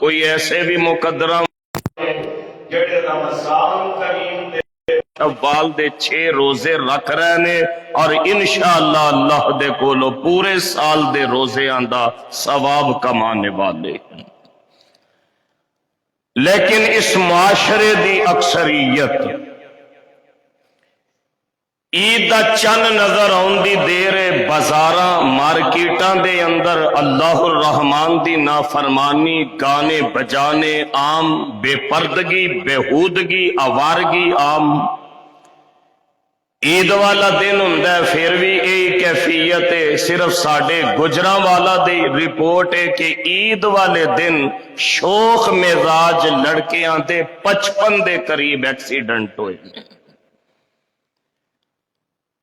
کوئی ایسے بھی مقدرہ جڑے رمضان کریم دے شوال دے 6 روزے رکھ رہے نے اور انشاءاللہ اللہ دے کولو پورے سال دے روزے آندہ ثواب کمانے والے، لیکن اس معاشرے دی اکثریت عید دا چن نظر آندی دیر بازاراں مارکیٹاں دے اندر اللہ الرحمان دی نافرمانی، گانے بجانے عام، بے پردگی، بےہودگی، آوارگی عام۔ عید والا دن ہوندا ہے پھر بھی یہی کیفیت ہے، صرف ساڈے گجراں والا دی رپورٹ ہے کہ عید والے دن شوخ مزاج لڑکیاں دے 55 دے قریب ایکسیڈنٹ ہوئے۔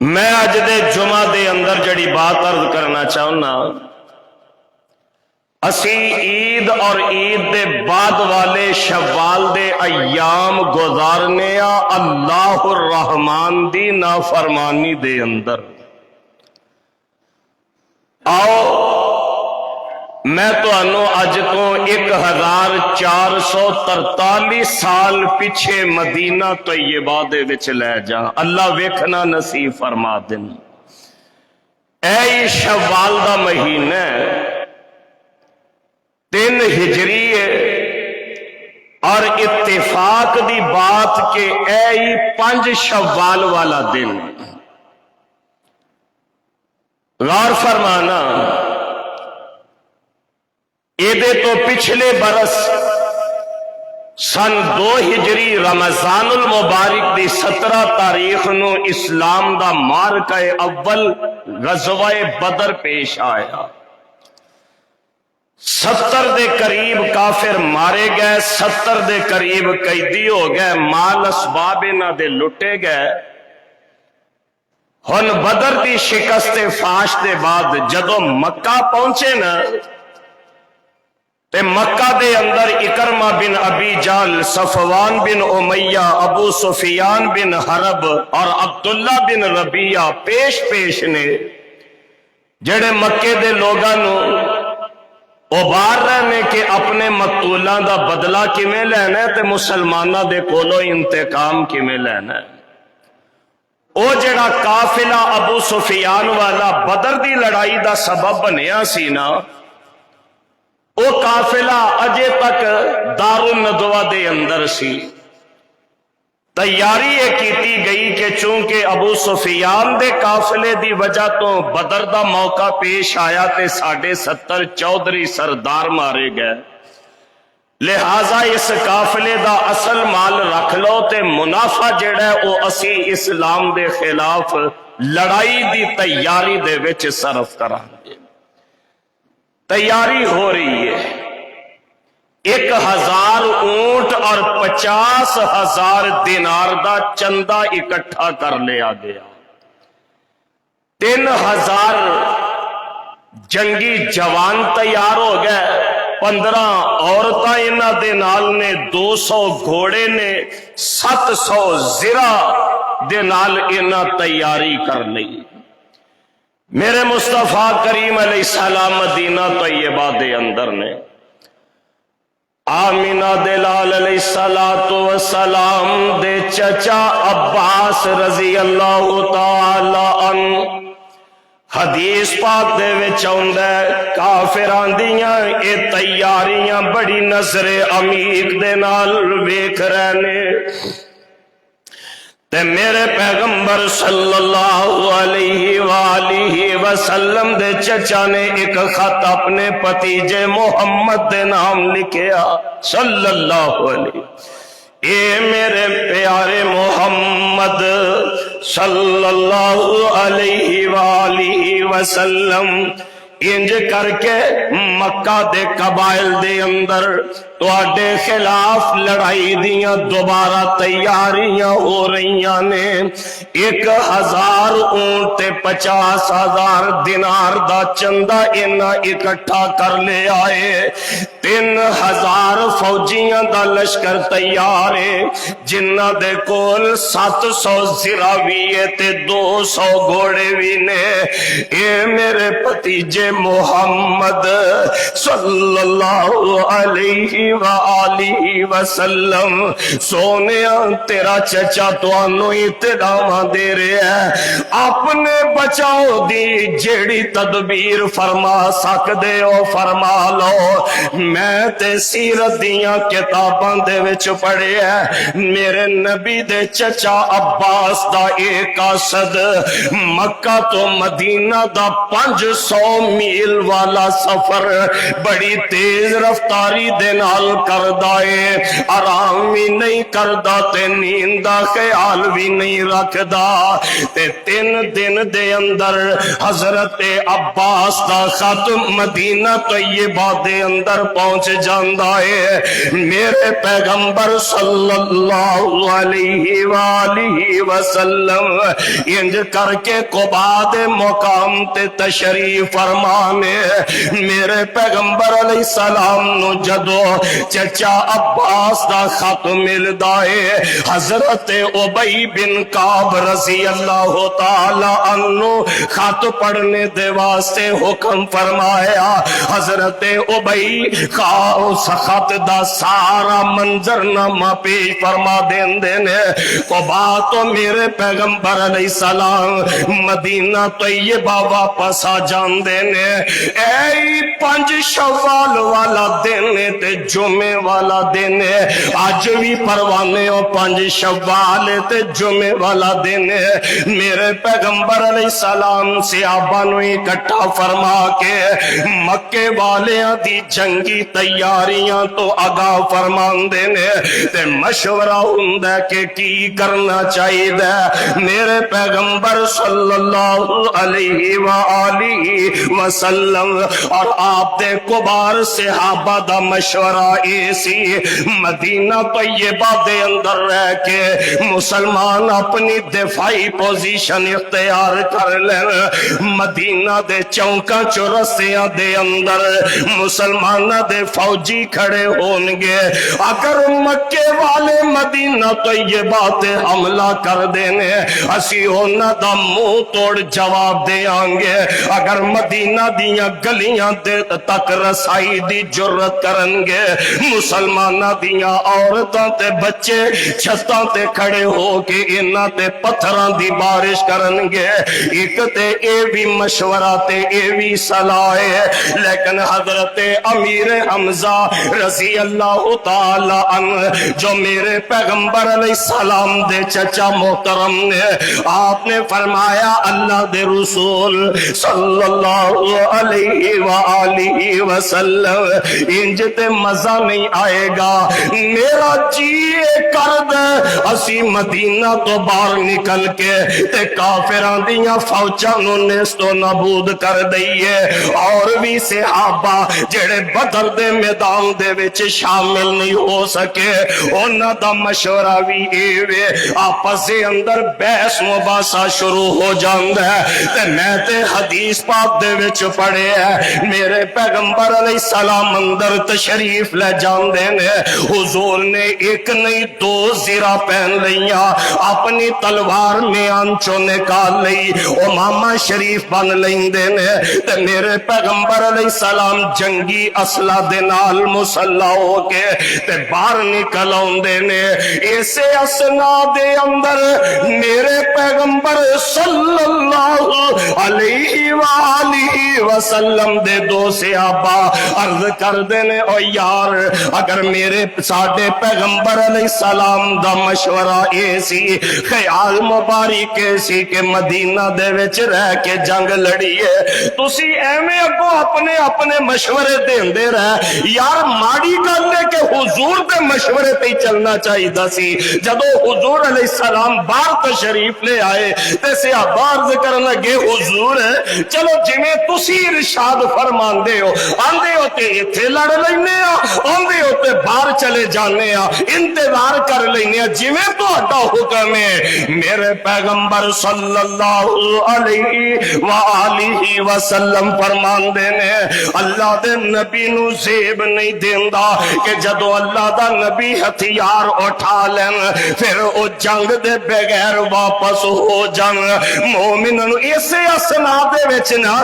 میں اج دے جمعہ دے اندر جڑی بات عرض کرنا چاہنا، اسی عید اور عید دے بعد والے شوال دے ایام گزارنے اللہ الرحمان دی نافرمانی دے اندر۔ آؤ میں تانوں اج تو 1443 سال پیچھے مدینہ طیبہ دے وچ لے جا، اللہ ویکھنا نصیب فرما دین۔ اے شوال دا مہینہ 3 ہجری ہے اور اتفاق دی بات کہ اے 5 شوال والا دن۔ غور فرمانا، ایدے تو پچھلے برس سن 2 ہجری رمضان المبارک دی 17 تاریخ نو اسلام دا مارکہ اول غزوہ بدر پیش آیا۔ 70 دے قریب کافر مارے گئے، 70 دے قریب قیدی ہو گئے، مال اسباب انہاں دے لٹے گئے۔ ہن بدر دی شکست فاش دے بعد جدو مکہ پہنچے نا تے مکہ دے اندر اکرمہ بن ابی جہل، صفوان بن امیہ، ابو سفیان بن حرب اور عبداللہ بن ربیعہ پیش نے جڑے مکے دے لوگاں نو ابار رہے نے کہ اپنے مقتولاں دا بدلہ کیویں لینا ہے تے مسلماناں دے کولو انتقام کیویں لینا ہے۔ او جڑا قافلہ ابو سفیان والا بدر دی لڑائی دا سبب بنیا سی نا، او قافلہ اجے تک دار الندوہ دے اندر سی۔ تیاری یہ کیتی گئی کہ چونکہ ابو سفیان دے قافلے دی وجہ تو بدر دا موقع پیش آیا تے 70 چودھری سردار مارے گئے، لہذا اس قافلے دا اصل مال رکھ لو تے منافع جڑا ہے او اسی اسلام دے خلاف لڑائی دی تیاری دے وچ صرف کران گے۔ تیاری ہو رہی ہے، 1000 اونٹ اور 50,000 دینار دا چندہ اکٹھا کر لیا گیا۔ 3000 جنگی جوان تیار ہو گئے، 15 عورتاں انہاں دے نال نے، 200 گھوڑے نے، 700 زرہ دے نال انہاں تیاری کر لی۔ میرے مصطفیٰ کریم علیہ السلام مدینہ طیبہ دے اندر نے آمینہ دلال علیہ السلام دے چچا عباس رضی اللہ تعالی عنہ حدیث پاک دے وچ آندا ہے کافراں دیاں اے تیاریاں بڑی نظر عمیق دے نال ویکھ رہے نے تے میرے پیغمبر صلی اللہ علیہ وآلہ وسلم دے چچا نے ایک خط اپنے پتیجے محمد دے نام لکھیا صلی اللہ علیہ، اے میرے پیارے محمد صلی اللہ علیہ وآلہ وسلم، انج کر کے مکہ دے قبائل دے اندر تواڈے خلاف لڑائی دیاں دوبارہ تیاریاں ہو رہیاں نے۔ 1000 اونٹ تے 50,000 دینار دا چندہ انہاں اکٹھا کر لے آئے۔ 3000 فوجیاں دا لشکر تیار ہے جنہ دے کول 700 زرہ بھی ہے تے 200 گھوڑے بھی نے۔ اے میرے بھتیجے محمد صلی اللہ علیہ وآلہ وسلم سونیا تیرا چچا توانو اتدامہ دے رہے ہیں اپنے بچاؤ دی جیڑی تدبیر فرما سکدے ہو فرما لو میں تے سیرت دیاں کتاباں دے وچ پڑھے ہیں میرے نبی دے چچا عباس دا ایک قاصد مکہ تو مدینہ دا 500 میل والا سفر بڑی تیز رفتاری دے نال کردا ہے آرام بھی نہیں کردا تے نیند دا خیال بھی نہیں رکھدا تے 3 دن دے اندر حضرت عباس دا خط مدینہ طیبہ دے اندر پہنچ جاندا ہے میرے پیغمبر صلی اللہ علیہ وآلہ وسلم انج کر کے قبا دے مقام تے تشریف فرمانے میرے پیغمبر علیہ السلام نو جدو چچا عباس دا خط ملدا ہے حضرت ابی بن کعب رضی اللہ تعالی عنہ خط پڑھنے دے واسطے حکم فرمایا حضرت ابی خط دا سارا منظرنامہ پیش فرما دیندے نے قبا تو میرے پیغمبر علیہ السلام مدینہ طیبہ واپس آ جاندے نے اے 5 شوال والا دن تے جمعے والا دن اج بھی پروانے ہو 5 شوال تے جمعے والا دن میرے پیغمبر علیہ السلام صحابہ نو اکٹھا فرما کے مکے والیاں دی جنگی تیاریاں تو آگاہ فرماندے نے تے مشورہ ہوندا کہ کی کرنا چاہیے میرے پیغمبر صلی اللہ علیہ وآلہ وسلم اور آپ دے کبار صحابہ دا مشورہ ایسی مدینہ طیبہ دے اندر رہ کے مسلمان اپنی دفاعی پوزیشن اختیار کر لیں مدینہ دے چوکاں چورسیاں دے اندر مسلمانہ دے فوجی کھڑے ہونگے اگر مکے والے مدینہ طیبہ تے حملہ کر دینے اسی ہونا دا منہ توڑ جواب دے آنگے اگر مدینہ دیاں گلیاں دے تک رسائی دی جرت کرنگے مسلمانہ دیاں عورتاں تے بچے چھتاں تے کھڑے ہو کے انہاں تے پتھران دی بارش کرنگے ایک تے اے بھی مشورہ تے اے بھی صلاح ہے لیکن حضرت امیر حمزہ رضی اللہ تعالی عنہ جو میرے پیغمبر علیہ السلام دے چچا محترم نے آپ نے فرمایا اللہ دے رسول صلی اللہ علیہ وآلہ وسلم انج تے مزہ نہیں آئے گا میرا جی کرد اسی مدینہ تو باہر نکل کے تے کافران دیاں فوجاں نو نیست و نابود کر دئیے اور بھی صحابہ جڑے بدر دے میدان دے وچ شامل نہیں ہو سکے انہاں دا مشورہ بھی ایوے آپس دے اندر بحث مباحثہ شروع ہو جاندا ہے تے میں تے حدیث پاک دے وچ پڑھے ہے میرے پیغمبر علیہ السلام اندر تشریف لے جاندے نے حضور نے ایک نہیں 2 زرہ پہن لیاں اپنی تلوار میں آنچوں نکال لئی امامہ شریف بن لیندے نے تے میرے پیغمبر علیہ السلام جنگی اسلحہ دے نال مسلح ہو کے تے باہر نکل آندے نے اسے اسنا دے اندر میرے پیغمبر صلی اللہ علیہ وآلہ وسلم دے 2 صحابہ عرض کر دینے او یار اگر میرے ساڑھے پیغمبر علیہ السلام دا مشورہ ایسی خیال مبارک ایسی کہ مدینہ دے وچ رہ کے جنگ لڑیے تسی ایمیں اگو اپنے مشورے دین دے رہے یار ماڑی گل لے کہ حضور دے مشورے پہ چلنا چاہیے دا سی جدو حضور علیہ السلام بار تشریف لے آئے تے صحابہ عرض کرنے لگے حضور چلو جمیں تسی ارشاد فرمان دے ہو آندے ہوتے اتھے لڑ لینے آندے ہوتے بار چلے جانے انتظار کر لینے جمیں تو اٹھا حکم ہے میرے پیغمبر صلی اللہ علیہ وآلہ وسلم فرمان دینے اللہ دے نبی نو زیب نہیں دیندہ کہ جدو اللہ دا نبی ہتھیار اٹھا لین پھر او جنگ دے بغیر واپس ہو جان مومنن اسے اسنا دے وچنا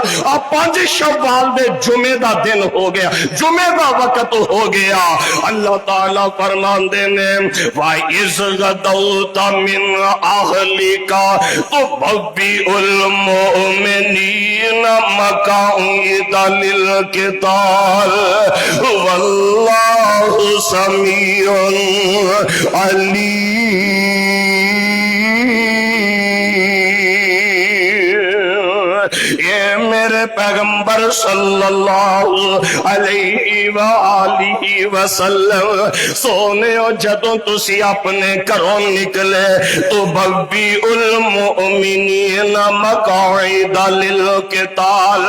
5 شوال دے جمعے دا دن ہو گیا، جمعے دا وقت ہو گیا۔ اللہ تعالیٰ فرماندے نے وَإِذْ غَدَوْتَ مِنْ أَهْلِكَ تُبَوِّئُ الْمُؤْمِنِينَ مَقَاعِدَ لِلْقِتَالِ وَاللَّهُ سَمِيعٌ عَلِيمٌ۔ اے میرے پیغمبر صلی اللہ علیہ وآلہ وسلم سونے ہو جدوں تسی اپنے گھروں نکلے تو بوی المؤمنین مقاعد للقتال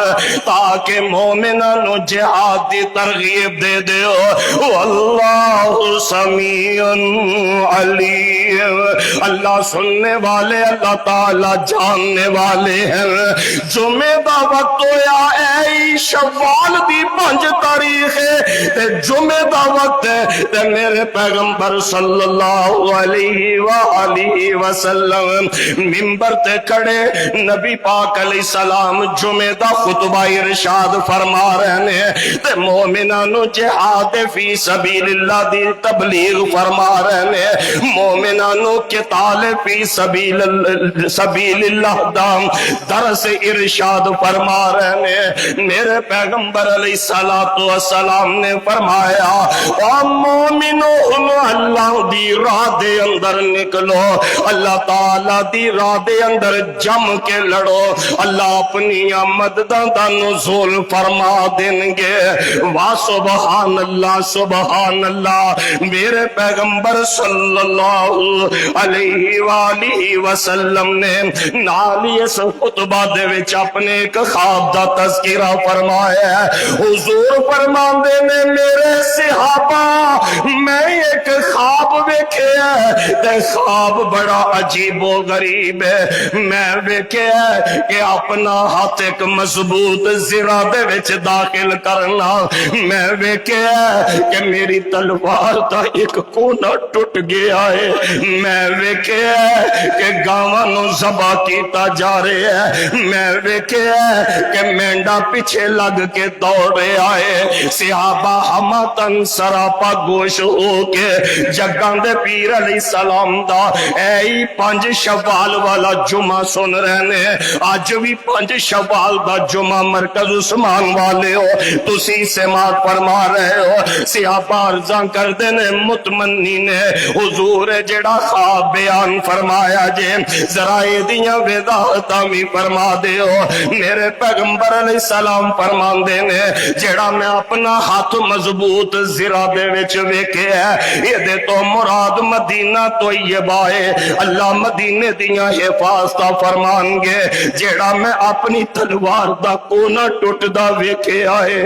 تاکہ مومنانو جہاد دی ترغیب دے دیو۔ واللہ سمیع علیم، اللہ سننے والے، اللہ تعالی جاننے والے ہیں۔ جمعے دا وقت ہویا اے شوال دی 5 تاریخ ہے تے جمعے دا وقت ہے تے میرے پیغمبر صلی اللہ علیہ وآلہ وسلم منبر تے کھڑے نبی پاک علیہ السلام جمعے دا خطبہ ارشاد فرما رہے ہیں تے مومنانو جہاد فی سبیل اللہ دی تبلیغ فرما رہے ہیں، مومنانو قتال فی سبیل اللہ دا درس ارشاد فرما رہے ہیں۔ میرے پیغمبر علیہ السلام نے فرمایا او مومنو اللہ دی راہ دے اندر نکلو، اللہ تعالیٰ دی راہ دے اندر جم کے لڑو، اللہ اپنی مدداں دا نزول فرما دیں گے۔ واہ سبحان اللہ سبحان اللہ۔ میرے پیغمبر صلی اللہ علیہ وآلہ وسلم نے نالی اس خطبہ دے وچ اپنے ایک خواب دا تذکرہ فرمایا ہے۔ حضور فرماندے نے میرے صحابہ میں ایک خواب ویکھے ہے تے خواب بڑا عجیب و غریب ہے۔ میں ویکھے ہے کہ اپنا ہاتھ ایک مضبوط زرہ دے وچ داخل کرنا، میں ویکھے ہے کہ میری تلوار دا ایک کونا ٹوٹ گیا ہے، میں ویکھے ہے کہ گاواں نو ذبح کیتا جا رہا ہے، میں ویکھے ہے کہ مینڈا پیچھے لگ کے دوڑے آئے۔ صحابہ ہمتن سراپا گوش ہو کے جگاں دے پیر علیہ السلام دا اے 5 شوال والا جمعہ سن رہے ہیں۔ آج بھی 5 شوال دا جمعہ مرکز عثمان والے ہو تسی سماعت فرما رہے ہو۔ صحابہ عرضاں کر دینے متمنی نے حضور جڑا خواب بیان فرمایا جے ذرا دیاں وضاحتاں بھی فرما دے ہو۔ میرے پیغمبر علیہ السلام فرمان دینے جڑا میں اپنا ہاتھ مضبوط زرہ دے وچ ویکھے ہے یہ دے تو مراد مدینہ طیبہ ہے، اللہ مدینے دیاں حفاظتہ فرمان گے۔ جڑا میں اپنی تلوار دا کونا ٹوٹ دا ویکھے آئے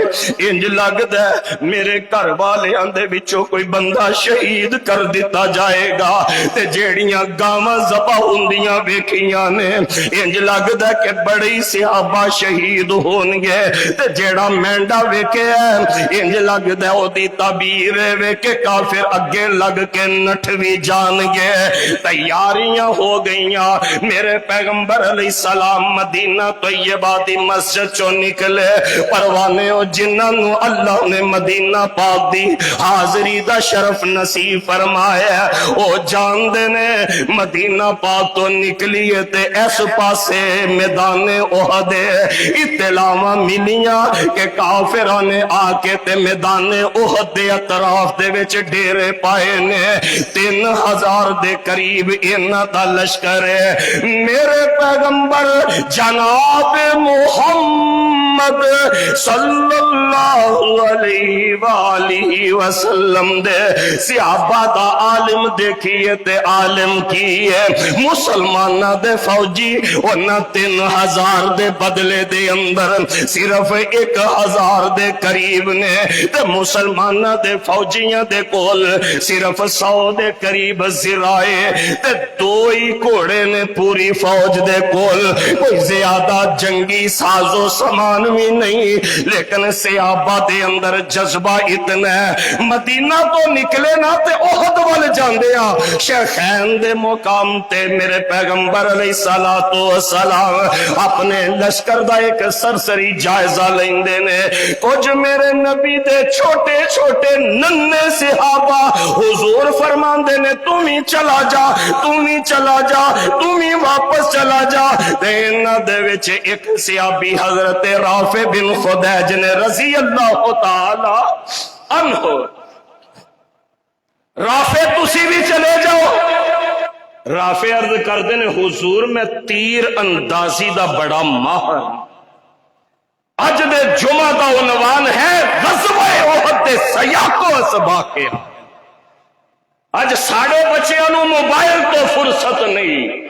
انج لگ دے میرے گھر والے آندے وچوں کوئی بندہ شہید کر دیتا جائے گا تے جیڑیاں گاواں ذبح ہوندیاں ویکھیاں نے انج لگ دے کہ بڑی صحابہ شہید ہون گے تے جیڑا مینڈا ویکھے ہے انج لگ دے او دی تعبیر ویکھے کافر اگے لگ کے نٹھوی جان گے۔ تیاریاں ہو گئیاں، میرے پیغمبر علیہ السلام مدینہ طیبہ دی مسجد چوں نکلے، پروانے او جنہاں نو اللہ نے مدینہ پاک دی حاضری دا شرف نصیب فرمایا او جان دے نے مدینہ پاک تو نکلیے تے اس پاسے میدان احد اطلاعاں ملیاں کہ کافراں نے آ کے تے میدان احد دے اطراف دے وچ ڈیرے پائے نے 3000 دے قریب انہاں دا لشکر ہے۔ میرے پیغمبر جناب محمد صلی اللہ علیہ وآلہ وسلم دے صحابہ دا عالم دیکھیے تے عالم کیے مسلمانہ دے فوجی انہاں 3000 دے بدلے دے اندر صرف 1000 دے قریب نے تے مسلمانہ دے فوجیاں دے کول صرف 100 دے قریب زرائے تے 2 ہی گھوڑے نے پوری فوج دے کول، کوئی زیادہ جنگی ساز و سامان بھی نہیں، لیکن صحابہ دے اندر جذبہ اتنا ہے، مدینہ تو نکلے نہ تے احد وال جاندے آ، شیخین دے مقام تے میرے پیغمبر علیہ السلام اپنے لشکر دا ایک سرسری جائزہ لیندے نے۔ کچھ میرے نبی دے چھوٹے چھوٹے ننے صحابہ حضور فرماندے نے تم ہی چلا جا، تم ہی چلا جا، تم ہی واپس چلا جا۔ انہاں دے وچ ایک صحابی حضرت رافع بن خدیج نے رضی اللہ تعالی عنہ، رافع تسی بھی چلے جاؤ۔ رافع عرض کردے نے حضور میں تیر اندازی دا بڑا ماہر، اج دے جمعہ دا عنوان ہے غزوہ احد دے سیاقو اسباقیہ۔ اج ساڑے بچیاں نو موبائل تو فرصت نہیں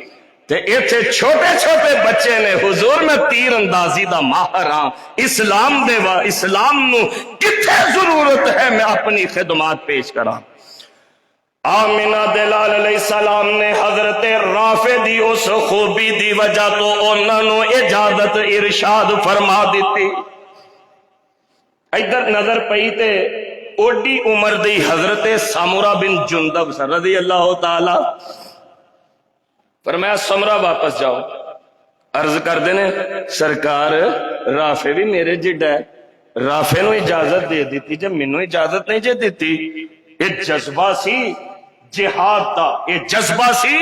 تے ایتھے چھوٹے چھوٹے بچے نے حضور میں تیر اندازی دا ماہر ہاں، اسلام دے وا اسلام نو کتھے ضرورت ہے میں اپنی خدمات پیش کراں۔ آمینہ دلال علیہ السلام نے حضرت رافع دی اس خوبی دی وجہ تو انہوں نے اجازت ارشاد فرما دیتی۔ ادھر نظر پئی تے اوڈی عمر دی حضرت سامورہ بن جندب رضی اللہ تعالی فرمایا سمرہ واپس جاؤ۔ عرض کر دینے سرکار رافع بھی میرے جڈا ہے، رافع نو اجازت دے دیتی جب مینوں اجازت نہیں جے دیتی۔ یہ جذبہ سی جہاد دا، یہ جذبہ سی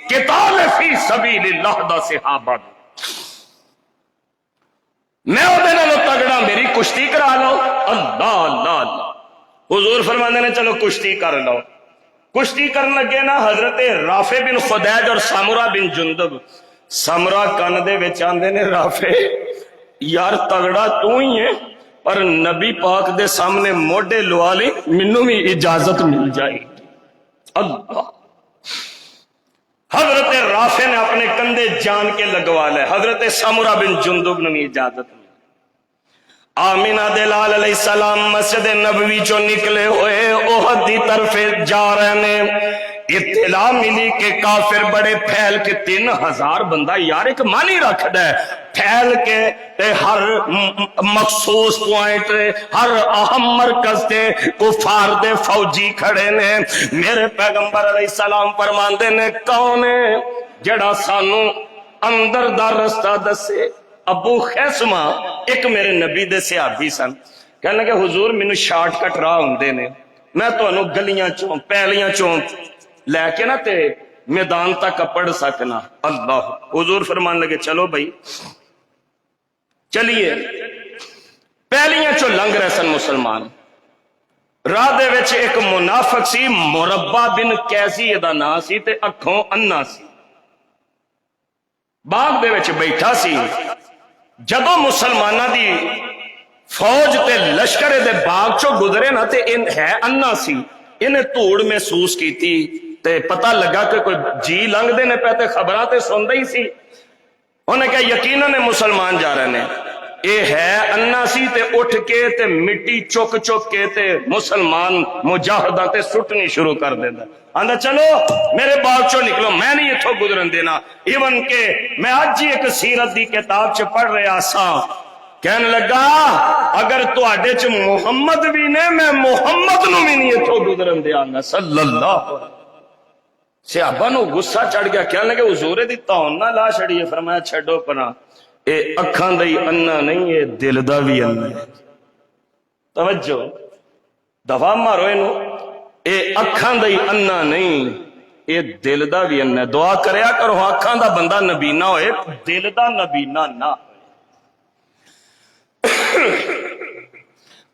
قتال فی سبیل اللہ دا صحابہ دا۔ میں او دے نالوں تگڑا میری کشتی کرا لو، اللہ اللہ اللہ۔ حضور فرمانے نے چلو کشتی کر لو۔ کشتی کرن لگے نا حضرت رافع بن خدیج اور سامورہ بن جندب۔ سامورہ کان دے وچ آندے نے رافع یار تگڑا تو ہی ہے پر نبی پاک دے سامنے موڈے لوا لی منوں بھی اجازت مل جائے گی۔ اللہ حضرت رافع نے اپنے کندھے جان کے لگوا لے، حضرت سامورہ بن جندب نے بھی اجازت ملی۔ آمینہ دلال علیہ السلام مسجد نبوی چو نکلے ہوئے احد دی طرف جا رہے نے، اطلاع ملی کہ کافر بڑے پھیل کے 3000 بندہ، یار ایک معنی رکھ دے پھیل کے تے ہر مخصوص پوائنٹ ہر اہم مرکز تے کفار دے فوجی کھڑے نے۔ میرے پیغمبر علیہ السلام فرماندے نے کون ہے جڑا سانو اندر دا رستہ دسے؟ ابو خیسمہ ایک میرے نبی دے صحابی سن، کہنے لگے حضور مینوں شارٹ کٹ راہ ہوندے نے، میں تانوں گلیاں چوں پہلیاں چوں لے کے نا تے میدان تک پڑھ سکنا۔ اللہ حضور فرمان لگے چلو بھائی چلیے۔ پہلیاں چوں لنگ رہے سن مسلمان، راہ دے وچ ایک منافق سی مربع بن کیسی دا نام سی تے اکھوں انا سی، باغ دے وچ بیٹھا سی۔ جدو مسلمانہ دی فوج تے لشکر دے باغ چو گزرے نا تے ان ہے انا سی، انہیں توڑ محسوس کی تھی تے پتہ لگا کہ کوئی جی لنگ دے نے پہتے خبراتے سن رہی سی۔ انہیں کہا یقیناً مسلمان جا رہے ہیں، اے ہے انا سی تے اٹھ کے تے مٹی چک چک کے تے مسلمان مجاہدہ تے سٹنی شروع کر دینا۔ آندھا چلو میرے باغ چو نکلو، میں نہیں اتھو گزرن دینا۔ ایون کہ میں آج ہی ایک سیرت دی کتاب چ پڑھ رہا سا، کہنے لگا اگر تو آڈے چ محمد بھی نے میں محمد نو بھی نہیں اتھو گزرن دیا گا صلی اللہ۔ صحابہ نو غصہ چڑھ گیا، کہنے لگے حضور دی تون نہ لا چھڑیے۔ فرمایا چھڑو پنا، اے اکھاں دی انا نہیں، اے دل دا بھی انا ہے۔ توجہ دفاع مارو انو، اے اکھاں دی انا نہیں، اے دل دا بھی انا ہے۔ دعا کریا کرو اکھاں دا بندہ نبینا ہوئے، دل دا نبینا نہ۔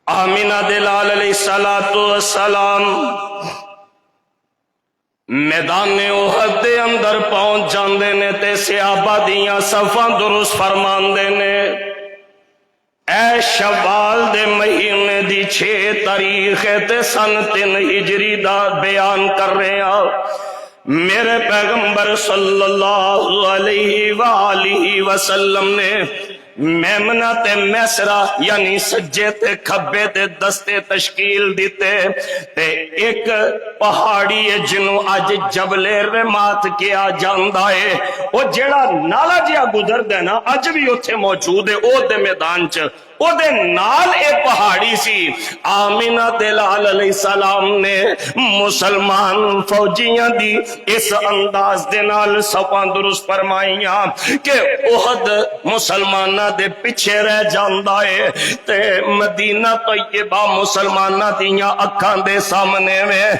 آمینہ دلال علیہ السلام میدان احد دے اندر پہنچ جاندے نے تے صحابہ دیاں صفاں درست فرماندے نے۔ اے شوال دے مہینے دی 6 تاریخ تے سن 3 ہجری دا بیان کر رہے ہیں۔ میرے پیغمبر صلی اللہ علیہ وآلہ وسلم نے میمنہ تے میسرہ یعنی سجے تے کھبے تے دستے تشکیل دیتے تے ایک پہاڑی ہے جنوں اج جبل رمات کیا جاندا ہے او جیڑا نالا جیا گزر دے نا اج بھی اتھے موجود ہے او دے میدان چ او دے نال اے پہاڑی سی آمینہ دلال علیہ السلام نے مسلمان فوجیاں دی اس انداز دے نال صفاں درست فرمائیاں کہ احد مسلمانہ دے پیچھے رہ جاندا ہے تے مدینہ طیبہ مسلمانہ دیاں اکھاں دے سامنے میں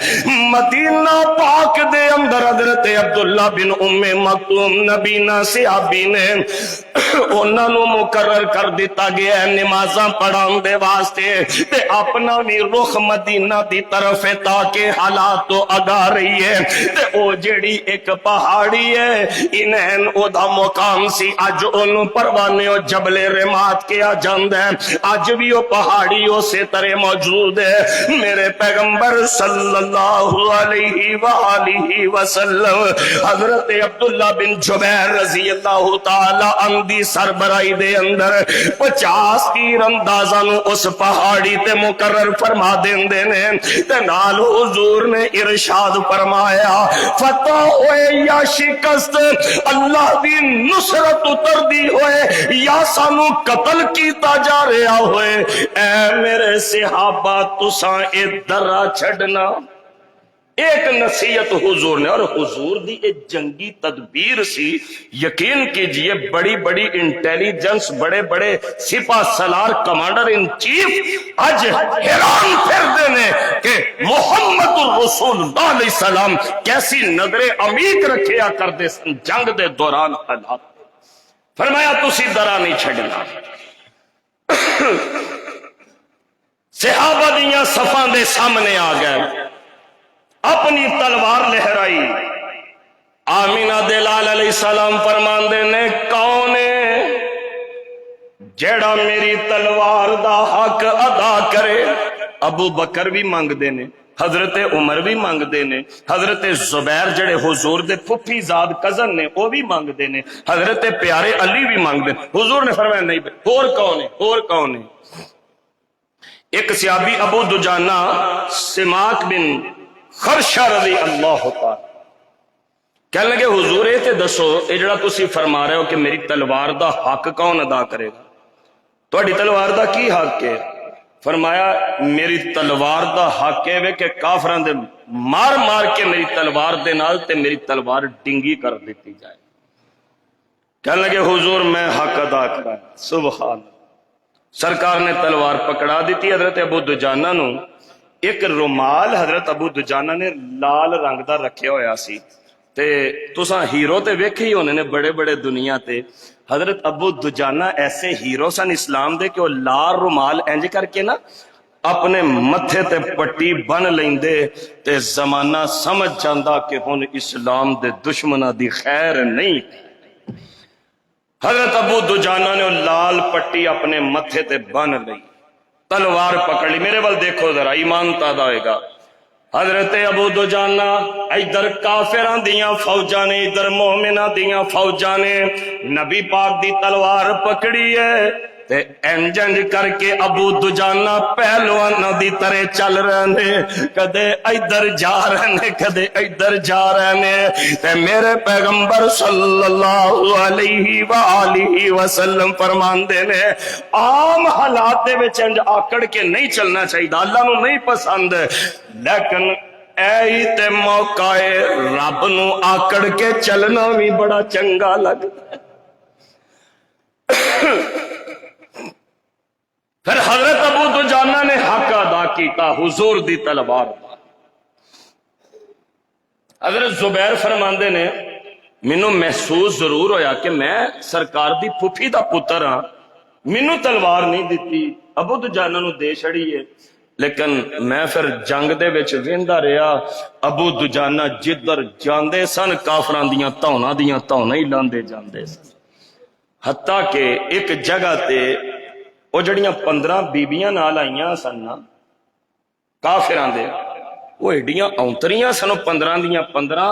مدینہ پاک دے اندر حضرت عبداللہ بن ام مکتوم نبینا صحابی نے انہاں نو مقرر کر دیتا گیا ہے نمازاں پڑھان دے واسطے تے اپنا بھی رخ مدینہ دی طرف ہے تاکہ حالات تو اگا رہی ہے تے او جیڑی ایک پہاڑی ہے انہیں او دا مقام سی اج انہوں پروانے او جبل رمات کیا جاند ہے اج بھی او پہاڑی او سے طرح موجود ہے میرے پیغمبر صلی اللہ علیہ وآلہ وسلم حضرت عبداللہ بن جبیر رضی اللہ تعالی عنہ دی سربراہی دے اندر 50 تیر اندازاں اس پہاڑی تے مقرر فرما دیندے نے تے نال حضور نے ارشاد فرمایا فتح ہوئے یا شکست اللہ دی نصرت اتر دی ہوئے یا سانو قتل کیتا جا رہا ہوئے اے میرے صحابہ تساں اے درہ چھڑنا ایک نصیحت حضور نے اور حضور دی ایک جنگی تدبیر سی یقین کیجئے بڑی بڑی انٹیلیجنس بڑے بڑے سپاہ سالار کمانڈر ان چیف آج حیران پھر دینے کہ محمد الرسول اللہ علیہ السلام کیسی نظر عمیق رکھیا کر دے جنگ دے دوران حالات فرمایا تسی درہ نہیں چھڑنا صحابہ دیاں صفاں دے سامنے آ گئے اپنی تلوار لہرائی آمینہ دلال علیہ السلام فرمان دینے کون ہے جیڑا میری تلوار دا حق ادا کرے ابو بکر بھی مانگ دینے حضرت عمر بھی مانگ دینے حضرت زبیر جڑے حضور دے پھپھی زاد کزن نے وہ بھی مانگ دینے حضرت پیارے علی بھی مانگ دینے حضور نے فرمایا نہیں اور کون ہے ایک صحابی ابو دجانہ سماک بن خرشہ رضی اللہ تعالی کہنے لگے حضور تے دسو اے جڑا تسی فرما رہے ہو کہ میری تلوار دا حق کون ادا کرے گا تہاڈی تلوار دا کی حق ہے فرمایا میری تلوار دا حق ہے کہ کافراں دے مار مار کے میری تلوار دے نال تے میری تلوار ڈنگی کر دیتی جائے کہنے لگے حضور میں حق ادا کرا سبحان سرکار نے تلوار پکڑا دیتی حضرت ابو دجانہ نو ایک رومال حضرت ابو دجانہ نے لال رنگ دا رکھے ہویا سی تے تساں ہیرو تے ویکھے ہی ہونے نے بڑے بڑے دنیا تے حضرت ابو دجانہ ایسے ہیرو سن اسلام دے کہ وہ لال رومال انج کر کے نا اپنے متھے تے پٹی بن لیندے تے زمانہ سمجھ جاندا کہ ہن اسلام دے دشمناں دی خیر نہیں حضرت ابو دجانہ نے لال پٹی اپنے متھے تے بن لئی تلوار پکڑ لی میرے وال دیکھو ذرا ایمان تازہ ہوئے گا حضرت ابو دجانہ ادھر کافراں دیاں فوجاں نے ادھر مومناں دیاں فوجاں نے نبی پاک دی تلوار پکڑی ہے تے انجنج کر کے ابو دجانہ پہلوانا دی طرح چل رہے ہیں کدے ادھر جا رہے ہیں کدے ادھر جا رہے ہیں تے میرے پیغمبر صلی اللہ علیہ وآلہ وسلم فرمان دے نے عام حالات دے وچ انج آکڑ کے نہیں چلنا چاہیے اللہ نو نہیں پسند لیکن اے تے موقع رب نو آکڑ کے چلنا بھی بڑا چنگا لگتا ہے پھر حضرت ابو دجانہ نے حق ادا کیتا حضور دی تلوار حضرت زبیر فرماندے نے مینوں محسوس ضرور ہویا کہ میں سرکار دی پھپھی دا پتر ہاں مینوں تلوار نہیں دیتی ابو دجانہ نو دے چھڑی ہے لیکن میں پھر جنگ دے وچ ویندا رہیا ابو دجانہ جدھر جاندے سن کافراں دیاں تھونا ہی لاندے جاندے سن حتیٰ کہ ایک جگہ تے وہ جڑیاں 15 بیبیاں نال آئیاں سن کافراں دے وہ ایڈیاں اونتریاں سن 15 دیاں 15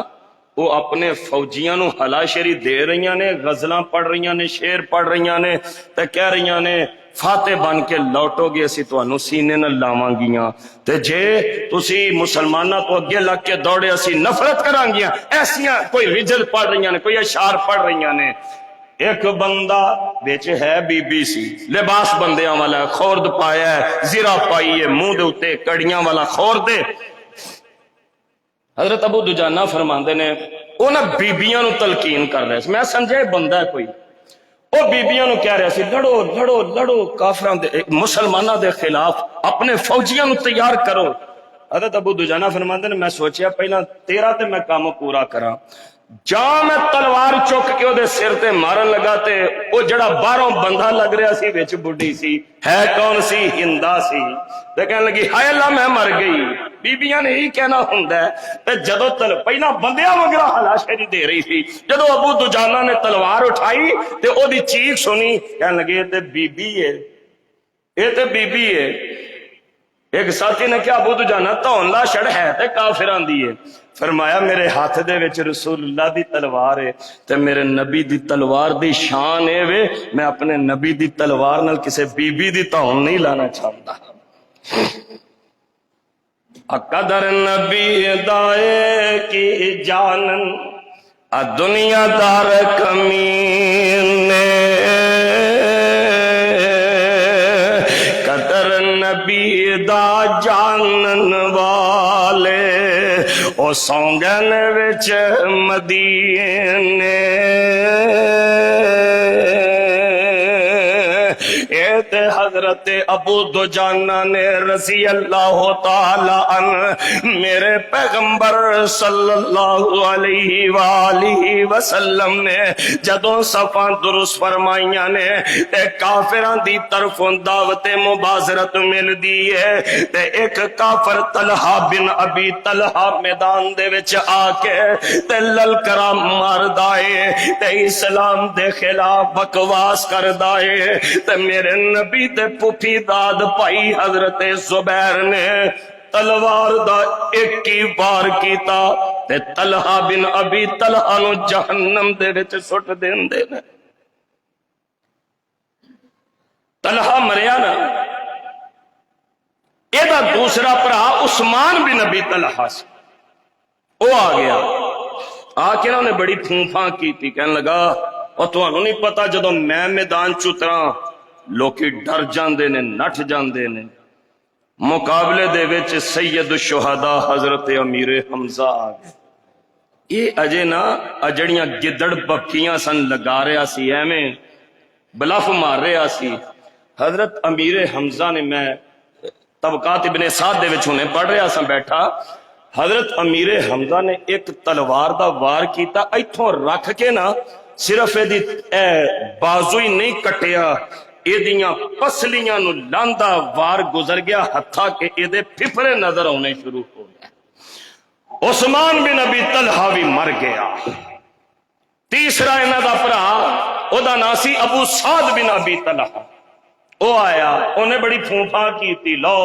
وہ اپنے فوجیاں نو ہلاشری دے رہی نے، غزلاں پڑھ رہی نے، شعر پڑھ رہی نے تے کہہ رہی نے فاتح بن کے لوٹو گے اسی تانوں سینے نال لاواں گیاں، تے جے تسی مسلماناں تو اگے لگ کے دوڑے اسی نفرت کران گیاں۔ ایسیاں کوئی رجل پڑھ رہی نے، کوئی اشعار پڑھ رہی نے۔ ایک بندہ بیچ ہے بی بی سی، لباس بندیاں والا ہے، خورد پایا ہے، زرہ پائی ہے، منہ دے اتے کڑیاں والا خورد ہے۔ حضرت ابو دجانہ فرماندے نے وہ نہ بیبیاں نو تلقین کر رہے، میں سمجھا یہ بندہ ہے کوئی، وہ بیبیاں نو کہہ رہے سی لڑو لڑو لڑو کافراں دے مسلماناں دے خلاف، اپنے فوجیاں نو تیار کرو۔ حضرت ابو دجانہ فرماندے نے میں سوچیا پہلا تیرا تے میں کام پورا کراں، جاں میں تلوار چک کے وہ سر تے مارن لگا تے وہ جڑا باہروں بندہ لگ رہا سی وچ بڈھی سی، ہے کون سی؟ ہندا سی۔ تے کہنے لگی ہائے اللہ میں مر گئی۔ بیبیاں نے یہی کہنا ہوندا ہے تے جدو پہلا بندیاں وغیرہ ہلاشری دے رہی تھی، جدو ابو دجانہ نے تلوار اٹھائی تے او دی چیخ سنی، کہنے لگے یہ تے بی بی ہے، یہ تے بی بی ہے۔ ایک ساتھی نے کہا ابو دجانہ تون لا شڑ ہے تے کافراں دی ہے۔ فرمایا میرے ہاتھ دے وچ رسول اللہ دی تلوار ہے تے میرے نبی دی تلوار دی شان ہے وے، میں اپنے نبی دی تلوار نال کسے بی بی دی تون نہیں لانا چاہتا۔ قدر نبی دائے کی جانن دنیا دار کمینے، قدر نبی دا جانن والے او سونگن وچ مدینے، حضرت ابو دجانہ نے رضی اللہ تعالی عنہ میرے پیغمبر صلی اللہ علیہ وآلہ وسلم نے جدوں صفاں درست فرمائیاں نے تے کافران دی طرف دعوت مبازرت مل دی ہے، تے ایک کافر طلحہ بن ابی طلحہ میدان دے وچ آ کے تے للکرا مار دائے تے اسلام دے خلاف بکواس کر دائے، تے میرے نبی تے پٹھی داد پائی حضرت زبیر نے تلوار دا ایک ہی وار کیتا تے طلحہ بن ابی طلحہ نو جہنم دے وچ سٹ دیندے نے۔ طلحہ مریا نا، اے دا دوسرا بھرا عثمان بن ابی طلحہ سے وہ آ گیا، آ کے انہوں نے بڑی پھونپھاں کی تھی، کہنے لگا اور تمہیں نہیں پتا جدوں میں میدان چتراں لوکی ڈر جاندے نے، نٹھ جاندے نے۔ مقابلے دے وچ سید الشہداء حضرت امیر حمزہ آ گئے۔ یہ اجے نا اجڑیاں گدڑ بکیاں سن لگا رہا سی، ایویں بلف مار رہا سی۔ حضرت امیر حمزہ نے، میں طبقات ابن سعد دے وچ ہونے پڑھ رہا سا بیٹھا، حضرت امیر حمزہ نے ایک تلوار دا وار کیتا، ایتھوں رکھ کے نا صرف ایدی بازو ہی نہیں کٹیا، ایدیاں پسلیاں نو لاندا وار گزر گیا، ہتھا کہ ایدے پھپھرے نظر ہونے شروع ہو گیا۔ عثمان بن ابی طلحہ بھی مر گیا۔ تیسرا انہاں دا بھرا، او دا نام سی ابو سعد بن ابی طلحہ، او آیا، انہیں بڑی پھونپھاں کی تھی، لو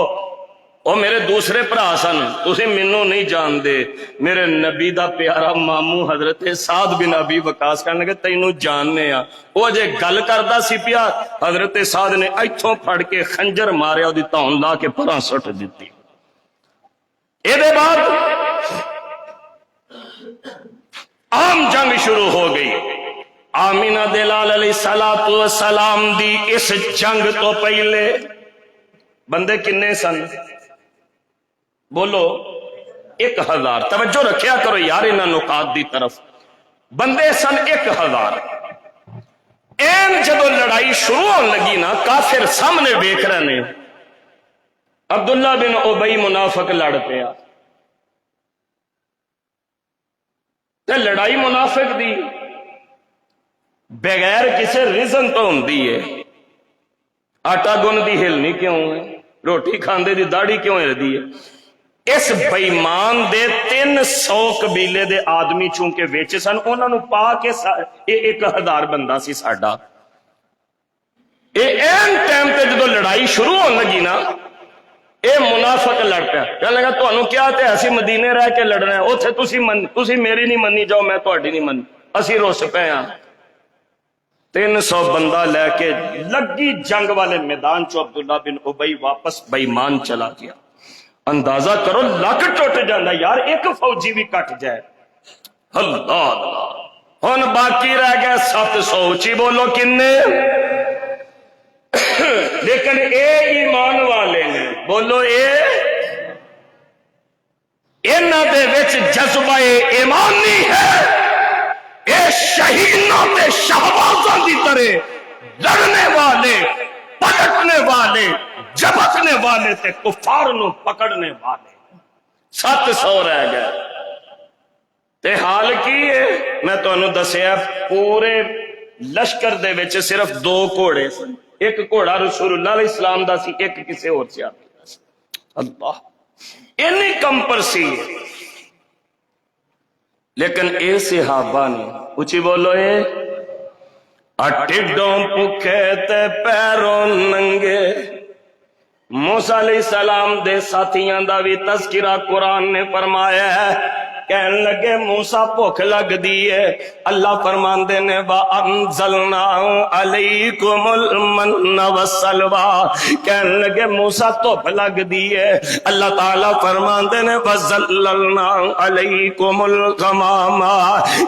او میرے دوسرے بھرا سن، تسی مینوں نہیں جان دے، میرے نبی دا پیارا ماموں حضرت سعد بن ابی وقاص کہنے لگے تینوں جاننے آ۔ وہ جے گل کردا سی پیا، حضرت سعد نے ایتھوں پھڑ کے خنجر ماریا، اودی تون لا کے پراں سٹ دتی۔ اے دے بعد عام جنگ شروع ہو گئی۔ آمینہ دلال علیہ السلام دی اس جنگ تو پہلے بندے کنے سن؟ بولو 1000۔ توجہ رکھیا کرو یار انہاں نکات دی طرف، بندے سن 1000۔ این جدو لڑائی شروع ہونے لگی نا، کافر سامنے دیکھ رہے نے، عبداللہ بن ابی منافق لڑ پیا، تے لڑائی منافق دی بغیر کسی ریزن تو ہوندی ہے۔ آٹا گن دی ہلنی کیوں ہے؟ روٹی کھاندے دی داڑھی کیوں ہلدی ہے؟ اس بےمان دے 300 قبیلے دے آدمی چونکہ ویچ سن، انہوں نے پا کے 1000 بندہ سی ساڈا۔ این ٹائم تے جدو لڑائی شروع ہونے لگی نا، اے منافق لڑ پیا کہنے لگا تانوں کیا تے اسی مدینے رہ کے لڑنا ہے اوتھے تسی میری نہیں مننی جاؤ میں تہاڈی نہیں مننی اسی رس پے ہاں 300 بندہ لے کے لگی جنگ والے میدان چ عبداللہ بن ابی واپس بے ایمان چلا گیا اندازہ کرو لک ٹوٹ جاندہ یار ایک فوجی بھی کٹ جائے اللہ اللہ ہن باقی رہ گئے 700 اچھی بولو کنے لیکن اے ایمان والے نے بولو اے انہاں دے وچ جذبہ ایمانی ہے اے شہینوں تے شہبازاں دی طرح لڑنے والے پلٹنے والے جھپکنے والے تے کفار نو پکڑنے والے 700 رہ گئے تے حال کی ہے میں تانوں دسیا پورے لشکر دے وچ صرف 2 گھوڑے سن ایک گھوڑا رسول اللہ علیہ السلام دا سی ایک کسے اور سے آتا سی اللہ اینی کم پر سی لیکن اے صحابہ نے اچھی بولو اے اٹھڈوں پکھے تے پیروں ننگے موسیٰ علیہ السلام دے ساتھیاں دا بھی تذکرہ قرآن نے فرمایا ہے کہنے لگے موسیٰ بھوک لگ دیئے اللہ فرماندے نے وَأَنزَلْنَا عَلَيْكُمُ الْمَنَّ وَالسَّلْوَىٰ کہنے لگے موسیٰ بھوک لگ دیئے اللہ تعالیٰ فرماندے نے وَزَلَّلْنَا عَلَيْكُمُ الْغَمَامَ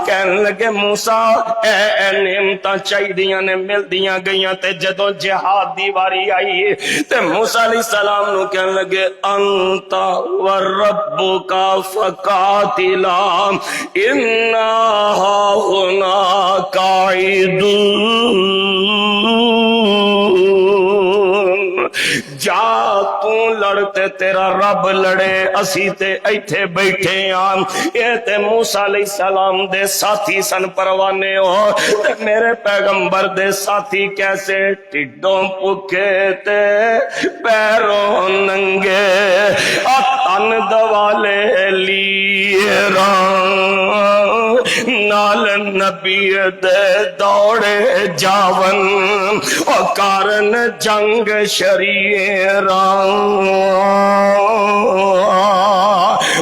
کہنے لگے موسیٰ اے نعمتاں چاہی دیاں نے مل دیاں گئیاں تے جدوں جہاد دیواری آئی تے موسیٰ علیہ السلام نو کہنے لگے انتا وربک فقاتلا انا ہاہنا قاعدون جا تو لڑتے تیرا رب لڑے اسی تے ایتھے بیٹھے آن یہ تے موسیٰ علیہ السلام دے ساتھی سن پروانے ہو تے میرے پیغمبر دے ساتھی کیسے ٹڈوں پکے تے پیروں ننگے اتن دوالے لیے نال نبی دے دوڑے جاون او کارن جنگ شریران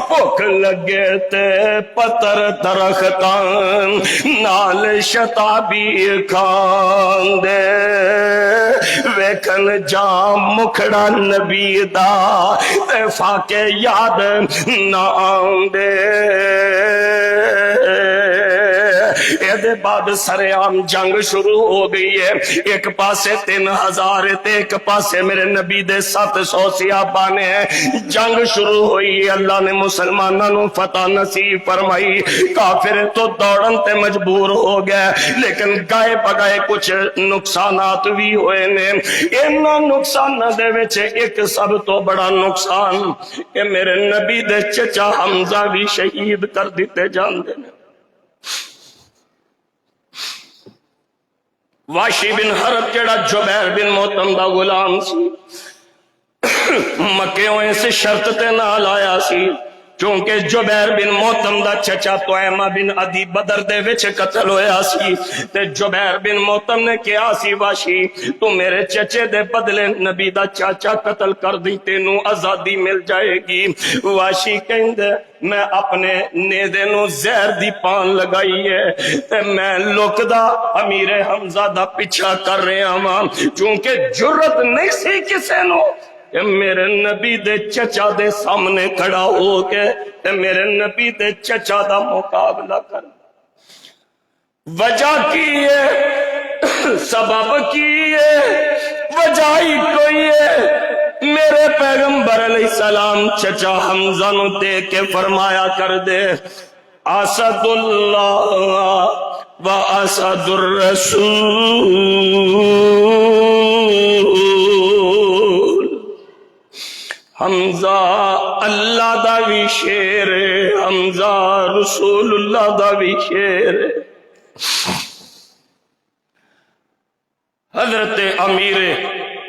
بھوک لگے تے پتر درختان نال شتابی کھان دے ویکھن جام مکھڑا نبی دا تے فاقے یاد نہ آندے دے بعد سرعام جنگ شروع ہو گئی ہے ایک پاسے 3000 تے ایک پاسے میرے نبی دے 700 صحابہ نے جنگ شروع ہوئی اللہ نے مسلمانوں نو فتح نصیب فرمائی کافر تو دوڑن تے مجبور ہو گئے لیکن گائے بگائے کچھ نقصانات بھی ہوئے نے انہاں نقصانات دے وچ ایک سب تو بڑا نقصان کہ میرے نبی دے چچا حمزہ بھی شہید کر دیتے جاندے نے واشی بن حرب جڑا جبیر بن محتم دا غلام سی مکیوں سے شرط تے نال آیا سی چونکہ جبیر بن محتم دا چچا طعیمہ بن عدی بدر دے وچ قتل ہویا سی تے جبیر بن محتم نے کہا سی واشی تو میرے چچے دے بدلے نبی دا چاچا قتل کر دی تینوں آزادی مل جائے گی واشی کہندے میں اپنے نیدے نو زہر دی پان لگائی ہے تے میں لکدا امیر حمزہ دا پیچھا کر رہا ہاں چونکہ جرت نہیں سی کسے نو کہ میرے نبی دے چچا دے سامنے کھڑا ہو کے کہ میرے نبی دے چچا دا مقابلہ کر وجہ کی ہے سبب کی ہے وجہ ہی کوئی ہے میرے پیغمبر علیہ السلام چچا حمزہ نو دے کے فرمایا کر دے اسد اللہ و اسد الرسول حمزہ اللہ دا بھی شیر ہے حمزہ رسول اللہ دا بھی شیر ہے حضرت امیر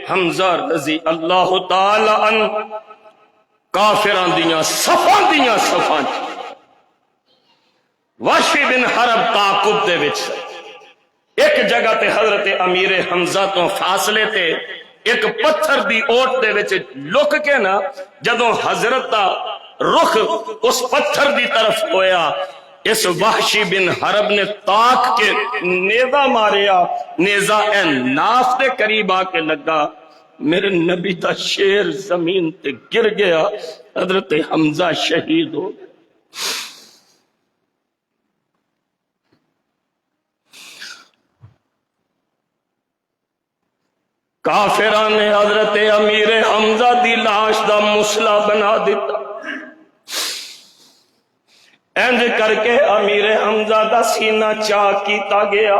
حمزہ رضی اللہ تعالی عنہ کافران دیاں صفان واشی بن حرب تعاقب دے وچ ایک جگہ تے حضرت امیر حمزہ تو فاصلے تے ایک پتھر دی اوٹ دے وچ لک کے نا جدوں حضرت دا رخ اس پتھر دی طرف ہویا، اس وحشی بن حرب نے تاک کے نیزہ ماریا، نیزہ اے ناف دے قریب آ کے لگا، میرے نبی دا شیر زمین تے گر گیا، حضرت حمزہ شہید ہو گیا۔ کافران نے حضرت امیر حمزہ دی لاش دا مسلا بنا دیتا، اینج کر کے امیر حمزہ دا سینہ چاک کیتا گیا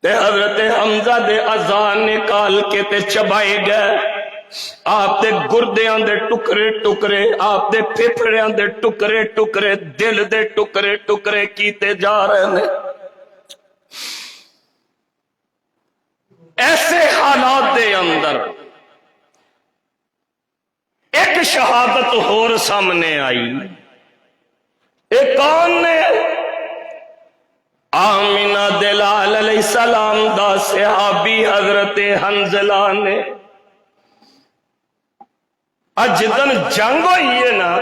تے حضرت حمزہ دے اعضاء نکال کے تے چبائے گئے، آپ دے گردیاں دے ٹکرے ٹکرے، آپ دے پھپھڑیاں دے ٹکرے ٹکرے، دل دے ٹکرے ٹکرے کیتے جا رہے ہیں۔ ایسے حالات دے اندر ایک شہادت اور سامنے آئی، ایک کون نے؟ آمینہ دلال علیہ السلام دا صحابی حضرت حنظلہ نے، جدن جنگ ہوئی ہے نا،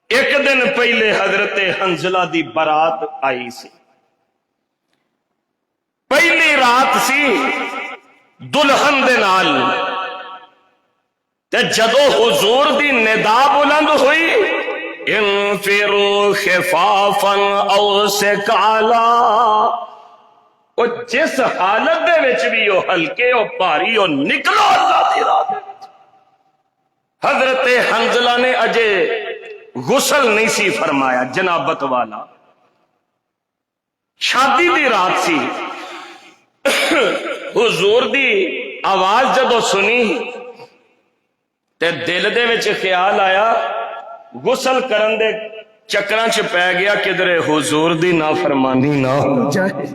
ایک دن پہلے حضرت حنظلہ دی برات آئی سی، پہلی رات سی دلہن دے نال، تے جدو حضور دی ندا بلند ہوئی، انفروا خفافا او سکالا، وہ جس حالت دے وچ بھی ہو، ہلکے ہو بھاری ہو، نکلو اللہ دی راہ۔ حضرت حنظلہ نے اجے غسل نہیں سی فرمایا جنابت والا، شادی دی رات سی، حضور دی آواز جدو سنی تے دل دے وچ خیال آیا، غسل کرن دے چکراں چ پی گیا، کدرے حضور دی نافرمانی نہ ہو جائے،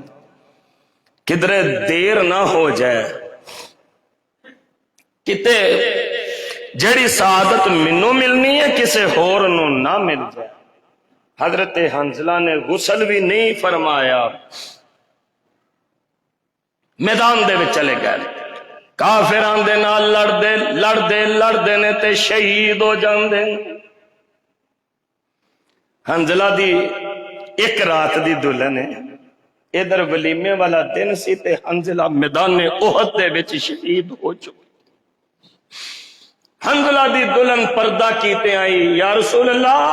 کدرے دیر نہ ہو جائے، کتے جڑی سعادت منو ملنی ہے کسے ہور نو نہ مل جائے۔ حضرت حنظلہ نے غسل بھی نہیں فرمایا، میدان دے وچ چلے گئے، کافران دے نال لڑدے نے تے شہید ہو جاندے۔ حنظلہ دی ایک رات دی دلہن ہے، ادھر ولیمے والا دن سی تے حنظلہ میدان احد دے وچ شہید ہو چکے۔ حنظلہ دی دلہن پردہ کیتے آئی، یا رسول اللہ،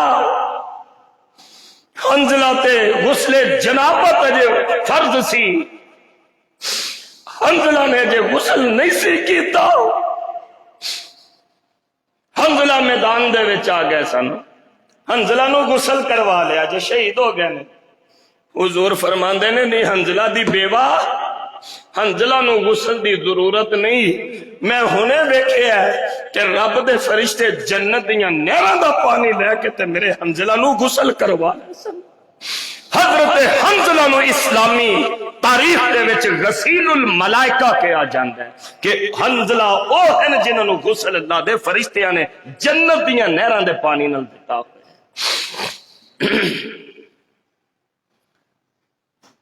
حنظلہ تے غسل جنابت اجے فرض سی، حنظلہ نے جے غسل نہیں سی کیتا۔ حنظلہ میدان دے وچ آ گئے سن، حنظلہ نو غسل کروا لیا، جے شہید ہو گئے نے۔ حضور فرماندے نے نہیں، حنظلہ دی بیوہ، حنظلہ نو غسل دی ضرورت نہیں، میں ہونے دیکھے ہے کہ رب دے فرشتے جنت دیاں نہراں دا پانی لے کے تے میرے حنظلہ نو غسل کروا لے سن۔ حضرت حنظلہ نو اسلامی تاریخ دے وچ غسیل الملائکہ کہا جاندا ہے کہ حنظلہ او ہیں جنہاں نو غسل اللہ دے فرشتیاں نے جنت دیاں نہراں دے پانی نال دتا ہوئے۔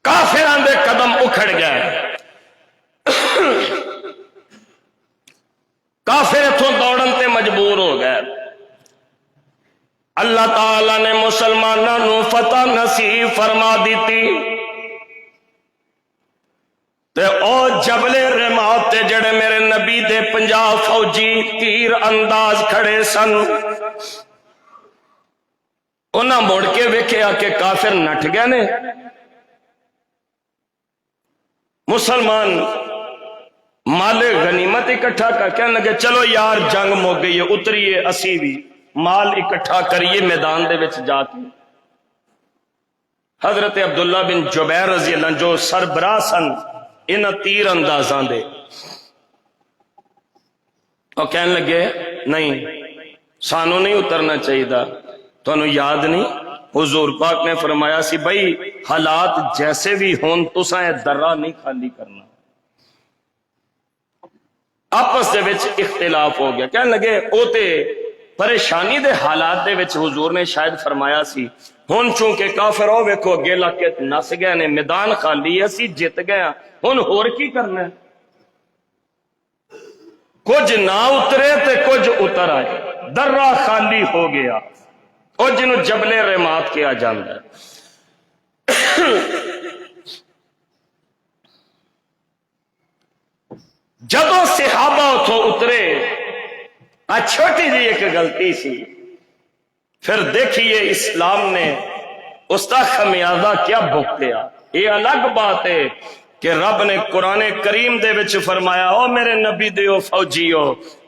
کافران دے قدم اکھڑ گئے، کافر اتھوں دوڑن تے مجبور ہو گئے۔ اللہ تعالیٰ نے مسلمانوں نو فتح نصیب فرما دیتی تے او جبل رمات تے جڑے میرے نبی دے 50 فوجی تیر انداز کھڑے سن، انہاں موڑ کے ویکھیا کہ کافر نٹ گئے نے۔ مسلمان مال غنیمت اکٹھا کر کے لگے، چلو یار جنگ مو گئی ہے، اتریے اسی بھی مال اکٹھا کریے میدان دے وچ جا کے۔ حضرت عبداللہ بن جبیر رضی اللہ عنہ جو سربراہ سن ان تیر اندازاں دے، اور کہنے لگے نہیں سانو نہیں اترنا چاہیے، تو انہوں یاد نہیں حضور پاک نے فرمایا سی بھائی حالات جیسے بھی ہون تساں درہ نہیں خالی کرنا۔ آپس دے وچ اختلاف ہو گیا، کہنے لگے او تے پریشانی دے حالات دے وچ حضور نے شاید فرمایا سی، ہن چونکہ کافر ہو ویکھو اگے لا کے نس گئے نے، میدان خالی ہے، اسی جت گئے، ہن ہور کی کرنا ہے؟ کچھ نہ اترے تے کچھ اتر آئے، درہ خالی ہو گیا، اور جنہوں جبل رمات کیا جاندہ ہے۔ جدوں صحابہ اتھو اترے، چھوٹی جی ایک غلطی سی، پھر دیکھیے اسلام نے اس کا خمیازہ کیا بھگتیا۔ یہ الگ بات ہے کہ رب نے قرآن کریم دے وچ فرمایا او میرے نبی دیو فوجیو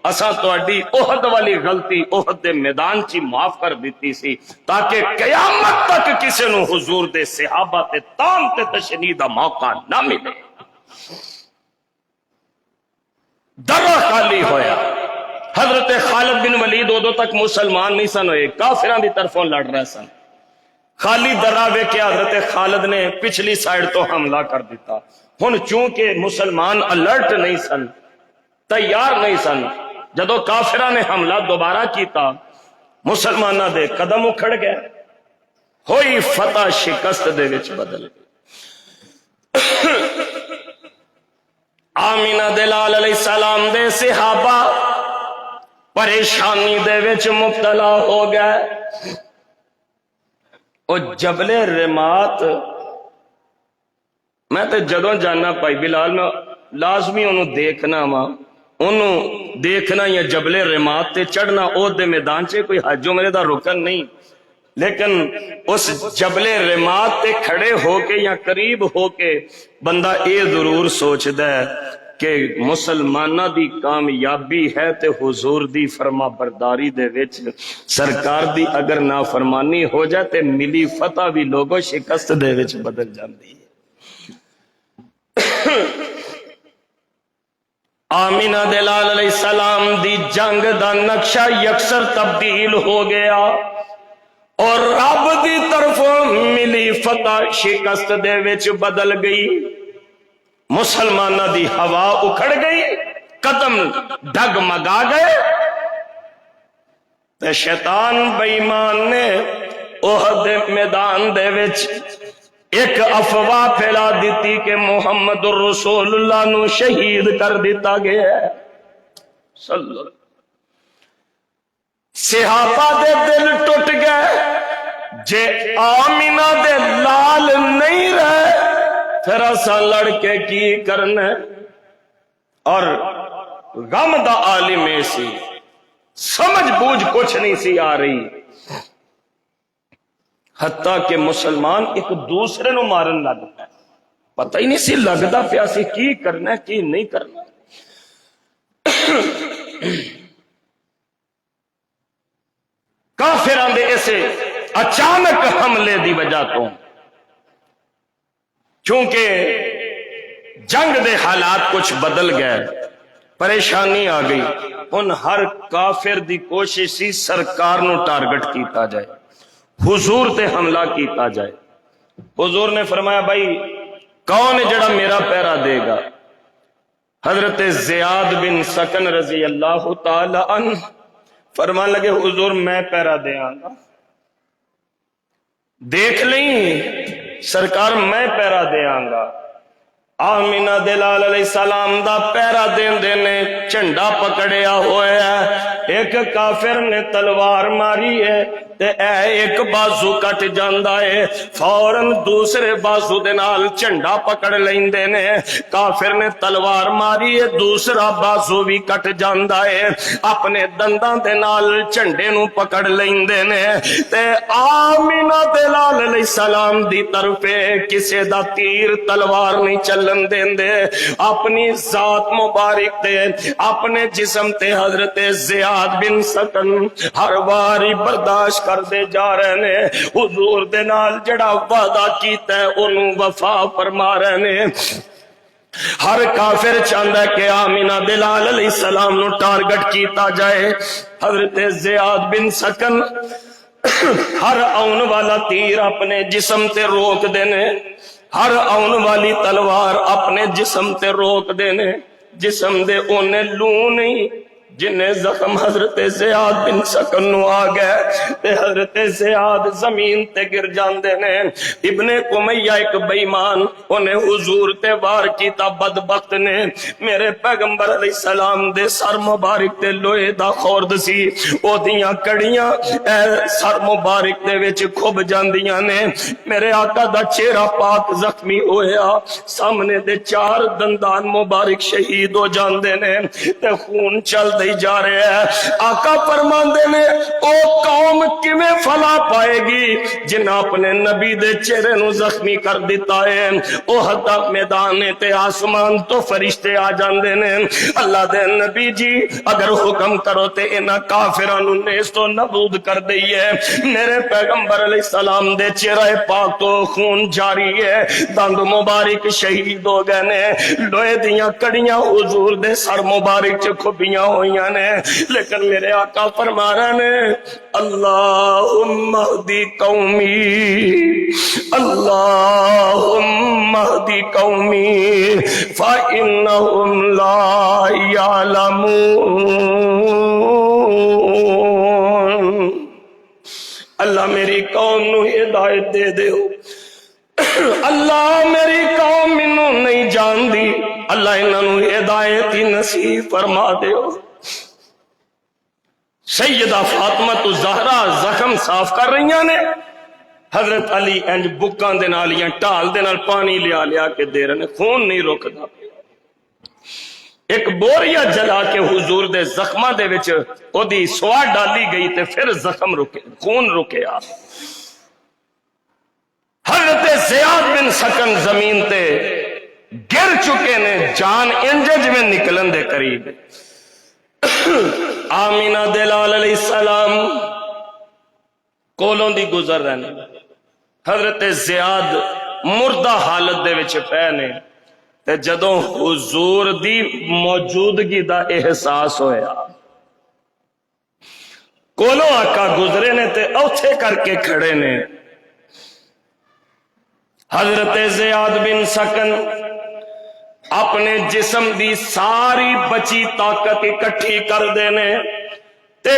اساں تہاڈی احد والی غلطی احد دے میدان چی معاف کر دیتی سی تاکہ قیامت تک کسی نو حضور دے صحابہ تے تام تے تشنیع دا موقع نہ ملے۔ درہ خالی ہویا۔ حضرت خالد بن ولید ادو تک مسلمان نہیں سن ہوئے، کافران دی طرفوں لڑ رہے سن۔ خالی درہ ویکھیا حضرت خالد نے پچھلی سائیڈ تو حملہ کر دیتا۔ ہن چونکہ مسلمان الرٹ نہیں سن، تیار نہیں سن، جدو کافران نے حملہ دوبارہ کیتا مسلمانہ دے قدم اکھڑ گئے، ہوئی فتح شکست دے وچ بدل گئی۔ آمینہ دلال علیہ السلام دے صحابہ پریشانی دے وچ مبتلا ہو گئے۔ او جبل رمات میں تے جدوں جانا پائی بلال میں لازمی انہوں دیکھنا یا جبل رمات تے چڑھنا او دے میدان چے کوئی حج عمرے دا رکن نہیں، لیکن اس جبل رمات تے کھڑے ہو کے یا قریب ہو کے بندہ اے ضرور سوچ دے کہ مسلمانہ دی کامیابی ہے تے حضور دی فرما برداری دے وچ، سرکار دی اگر نافرمانی ہو جائے تے ملی فتح بھی لوگوں شکست دے وچ بدل جاندی ہے۔ آمینہ دلال علیہ السلام دی جنگ دا نقشہ یکسر تبدیل ہو گیا اور رب دی طرفوں ملی فتح شکست دے وچ بدل گئی۔ مسلمانہ دی ہوا اکھڑ گئی، قدم ڈگمگا گئے، تے شیطان بے ایمان نے احد میدان دے وچ ایک افواہ پھیلا دیتی کہ محمد الرسول اللہ نو شہید کر دیتا گیا ہے۔ صلی اللہ علیہ وسلم صحابہ دے دل ٹوٹ گئے، جے آمینہ دے لال نہیں رہے پھر اسا لڑ کے کی کرنے، اور غم دا عالم سی، سمجھ بوجھ کچھ نہیں سی آ رہی، حتیٰ کہ مسلمان ایک دوسرے نو مارن لگ گئے، پتہ ہی نہیں سی لگدا پیا سی کی کرنا کی نہیں کرنا۔ کافران دے ایسے اچانک حملے دی وجہ تو چونکہ جنگ دے حالات کچھ بدل گئے، پریشانی آ گئی، ان ہر کافر دی کوشش سی سرکار نو ٹارگٹ کیتا جائے، حضور تے حملہ کیتا جائے۔ حضور نے فرمایا بھائی کون ہے جڑا میرا پہرا دے گا؟ حضرت زیاد بن سکن رضی اللہ تعالی عنہ فرمان لگے حضور میں پہرا دے آنگا، دیکھ لیں سرکار میں پہرا دے آنگا۔ آمینہ دلال علیہ السلام دا پہرا دین دینے چنڈا پکڑیا ہوئے ہے، ایک کافر نے تلوار ماری ہے تے اے ایک بازو کٹ جاندہ ہے، فوراً دوسرے بازو دے نال چنڈا پکڑ لیندے نے، کافر نے تلوار ماری ہے دوسرا بازو بھی کٹ جاندہ ہے، اپنے دنداں دے نال چنڈے نو پکڑ لیندے نے، تے آمینہ دلال علیہ السلام دی طرفے کسے دا تیر تلوار نہیں چلن دین دے، اپنی ذات مبارک دے اپنے جسم تے حضرت زیاد بن سکن ہر باری برداشت کر دے جا رہے نے، حضور دے نال جڑا وعدہ کیتا ہے انہوں وفا فرما رہے نے۔ ہر کافر چاہتا ہے کہ آمینہ دلال علیہ السلام نو ٹارگٹ کیتا جائے، حضرت زیاد بن سکن ہر آن والا تیر اپنے جسم تے روک دینے، ہر آن والی تلوار اپنے جسم تے روک دینے، جسم دے اونے لوں نہیں جنہیں زخم حضرت زیاد بن سکن نو آ گئے تے حضرت زیاد زمین تے گر جاندے نے. ابن امیہ ایک بےمان انہیں حضور تے وار کیتا بدبخت نے. میرے پیغمبر علیہ السلام دے سر مبارک تے لوہے دا خورد سی او دیاں کڑیاں سر مبارک دے وچ کھب جاندیاں نے. میرے آقا دا چہرہ پاک زخمی ہویا سامنے دے 4 دندان مبارک شہید ہو جاندے نے تے خون چل دے جا رہے ہیں. آقا فرماندے نے او قوم کیویں فلاح پائے گی جنہاں اپنے نبی دے چہرے نو زخمی کر دیتا ہے. او حتا میدان تے آسمان تو فرشتے آ جاندے نے. اللہ دے نبی جی اگر حکم کرو تے انہاں کافراں نو نیست و نابود کر دئیے. میرے پیغمبر علیہ السلام دے چہرے پاک تو خون جاری ہے دند مبارک شہید ہو گئے نے. لوہے دیاں کڑیاں حضور دے سر مبارک چ کھبیاں ہوئیاں نے. لیکن میرے آقا فرما رہے نے اللہم اہدی قومی اللہم اہدی قومی فإنہم لا یعلمون. اللہ میری قوم نو ہدایت دے دیو. اللہ میری قوم منو نہیں جان دی. اللہ انہاں نو ہدایت ہی نصیب فرما دیو. سیدہ فاطمہ تو زہرا زخم صاف کر رہی نے. حضرت علی انج بکاں دے نال یا ٹال دے نال پانی لیا کے دے رہے نے. خون نہیں رکدا. ایک بوریا جلا کے حضور دے زخماں دے وچ او دی سوا ڈالی گئی تے پھر زخم رکے خون رکیا. حضرت زیاد بن سکن زمین تے گر چکے نے. جان انجج میں نکلن دے قریب. آمینہ دلال علیہ السلام کولوں دی گزر رہنے. حضرت زیاد مردہ حالت دے وچ پے نے تے جدوں حضور دی موجودگی دا احساس ہویا کولوں آقا گزرے نے تے اوتھے کر کے کھڑے نے. حضرت زیاد بن سکن اپنے جسم دی ساری بچی طاقت اکٹھی کر دینے تے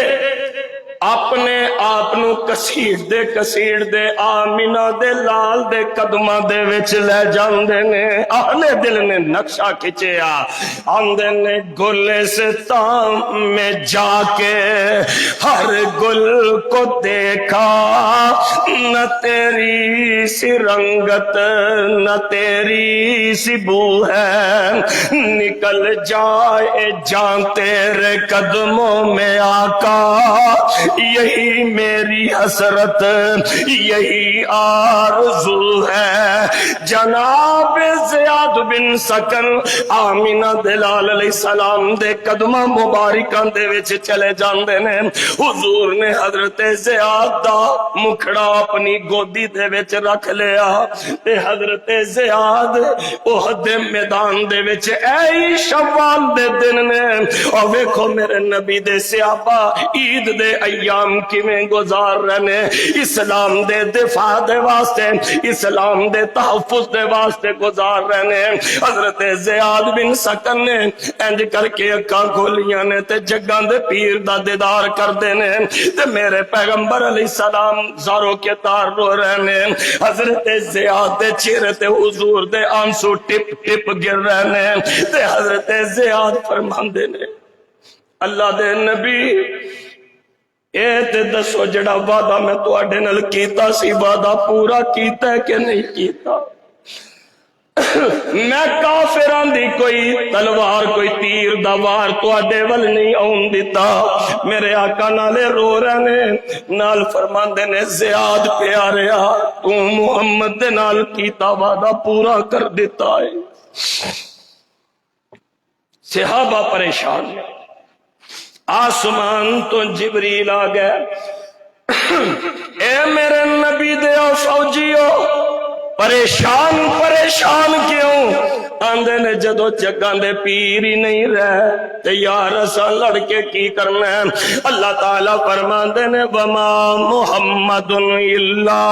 اپنے آپ نو کسیڑ دے آمینہ دے لال دے قدمہ دے وچ لے جاندے نے. اہلِ دل نے نقشہ کھچیا آندے نے گلستان میں جا کے ہر گل کو دیکھا نہ تیری سی رنگت نہ تیری سی بو ہے. نکل جائے جان تیرے قدموں میں آقا یہی میری حسرت یہی آرزو ہے. جناب زیاد بن سکن آمینہ دلال علیہ السلام دے قدمہ مبارکاں دے وچ چلے جاندے نے. حضور نے حضرت زیاد دا مکھڑا اپنی گودی دے وچ رکھ لیا تے حضرت زیاد احد میدان دے وچ اے شوال دے دن نے. اور ویکھو میرے نبی دے صحابہ عید دے ایام کیویں گزار رہنے. اسلام دے دفاع دے واسطے اسلام دے تحفظ دے واسطے گزار رہنے. حضرت زیاد بن سکن نے انج کر کے اکھاں کھولیاں نے تے جگاں دے پیر دا دیدار کردے نے تے میرے پیغمبر علیہ السلام زارو کے تار رو رہنے. حضرت زیاد دے چہرے تے حضور دے آنسو ٹپ ٹپ گر رہنے تے حضرت زیاد فرماندے نے اللہ دے نبی اے تے دسو جڑا وعدہ میں تواڈے نال کیتا سی وعدہ پورا کیتا ہے کہ نہیں کیتا. میں کافراں دی کوئی تلوار کوئی تیر دا وار تواڈے ول نہیں آن دیتا. میرے آقا نالے رو رہنے نال فرماندے نے زیاد پیاریا تو محمد دے نال کیتا وعدہ پورا کر دیتا ہے. صحابہ پریشان ہیں. آسمان تو جبریل آ گئے اے میرے نبی دے او فوجیو پریشان کیوں؟ آندے نے جدو جگاں دے پیر ہی نہیں رہے تے یار اساں لڑ کے کی کرنا ہے. اللہ تعالیٰ فرماندے نے وما محمد الا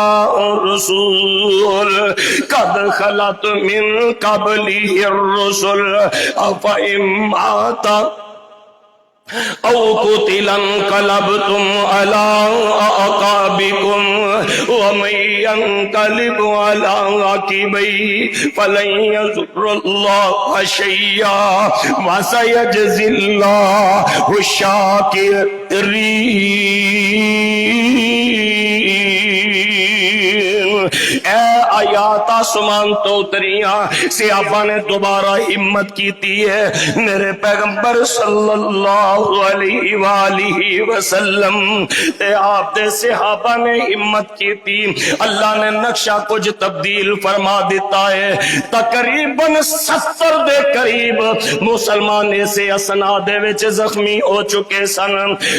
رسول قد خلت من قبلہ الرسل افئن مات او قتل انقلبتم على اعقابكم ومن ينقلب على عقبيه فلن يضر الله شيئا وسيجزي الله الشاكرين۔ اے آیات آسمان تو اتریاں، صحابہ نے دوبارہ ہمت کیتی ہے، میرے پیغمبر صلی اللہ علیہ وآلہ وسلم تے آپ دے صحابہ نے ہمت کیتی، اللہ نے نقشہ کچھ تبدیل فرما دیتا ہے۔ تقریباً 70 دے قریب مسلمان اسے اسنا دے وچ زخمی ہو چکے سن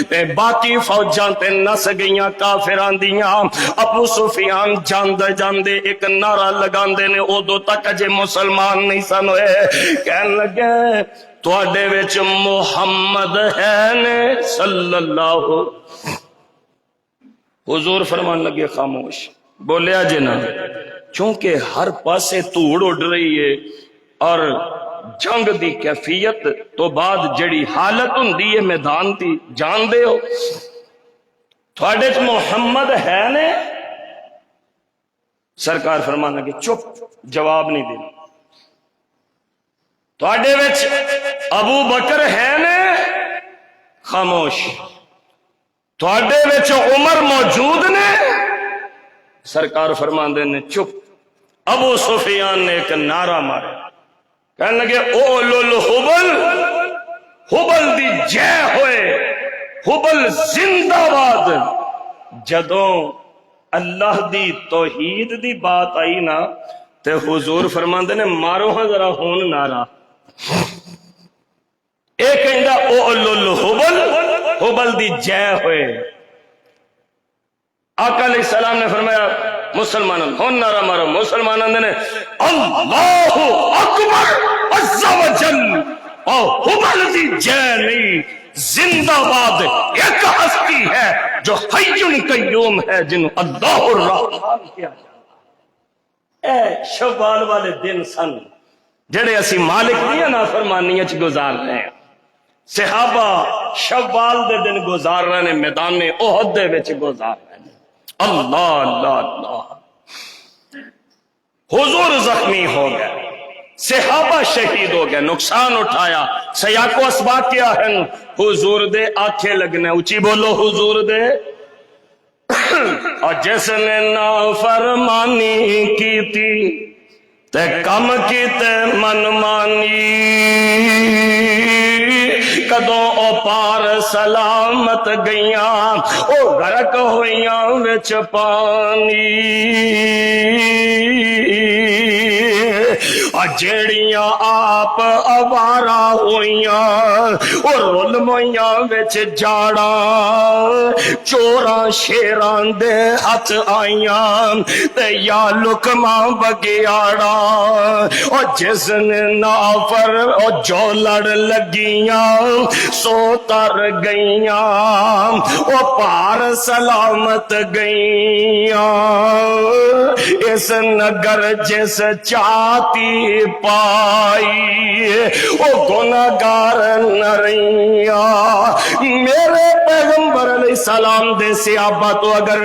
تے باقی فوجاں تے نس گئیاں کافراں دیاں۔ ابو سفیان جاندے جاندے ایک نعرہ لگاندے نے، ادو تک اجے مسلمان نہیں سن ہوئے، کہن لگے تواڈے وچ محمد ہے نے صلی اللہ۔ حضور فرمان لگے خاموش، بولیا جے نا، چونکہ ہر پاسے دھوڑ اڑ رہی ہے اور جنگ دی کیفیت تو بعد جڑی حالت ہوندی ہے میدان دی جان دے ہو، تواڈے وچ محمد ہے نے؟ سرکار فرمان لگے چپ، جواب نہیں دینا۔ تواڈے وچ ابو بکر ہے نے؟ خاموش۔ تواڈے وچ عمر موجود نے؟ سرکار فرمان نے چپ۔ ابو سفیان نے ایک نعرہ مارا، کہنے لگے اولو الحبل، حبل دی جے ہوئے، حبل زندہ باد۔ جدوں اللہ دی توحید دی بات آئی نا تے حضور فرماندے نے مارو ہاں ذرا ہون نعرہ۔ ایک کہندا اولو الحبل، حبل دی جے ہوئے۔ آقا علیہ السلام نے فرمایا مسلمانوں ہون نعرہ مارو، مسلمانوں نے اللہ اکبر عز و جل، او حبل دی جے نہیں، زندہ باد ایک ہستی ہے جو حی قیوم ہے، جنہوں اللہ الرحمن کیا جاتا۔ اے شوال والے دن سن جڑے اسی مالک دیا نافرمانیاں چ گزار رہے ہیں۔ صحابہ شوال دے دن گزار رہے ہیں، میدان احد دے وچ گزار رہے ہیں۔ اللہ اللہ اللہ۔ حضور زخمی ہو گئے، صحابہ شہید ہو گئے، نقصان اٹھایا، سیاق و اسباق کیا ہے؟ حضور دے آنکھیں لگنے، اونچی بولو حضور دے۔ اور جس نے نافرمانی کی تھی تے کم کی تے من مانی، کدوں او پار سلامت گئیاں، او غرق ہوئیاں وچ پانی۔ جیڑیاں آپ آوارا ہوئیاں اور رول مویاں وچ جاڑاں، چوراں شیران دے ہاتھ آئیاں تے یا لکماں بگیاڑاں۔ اور جس نے نافر اور جو لڑ لگیاں سو تر گئیاں، او پار سلامت گئیاں۔ اس نگر جس چاہتی پائی او گناہگار نہ رہیاں۔ میرے پیغمبر علیہ السلام دے صحابہ تو اگر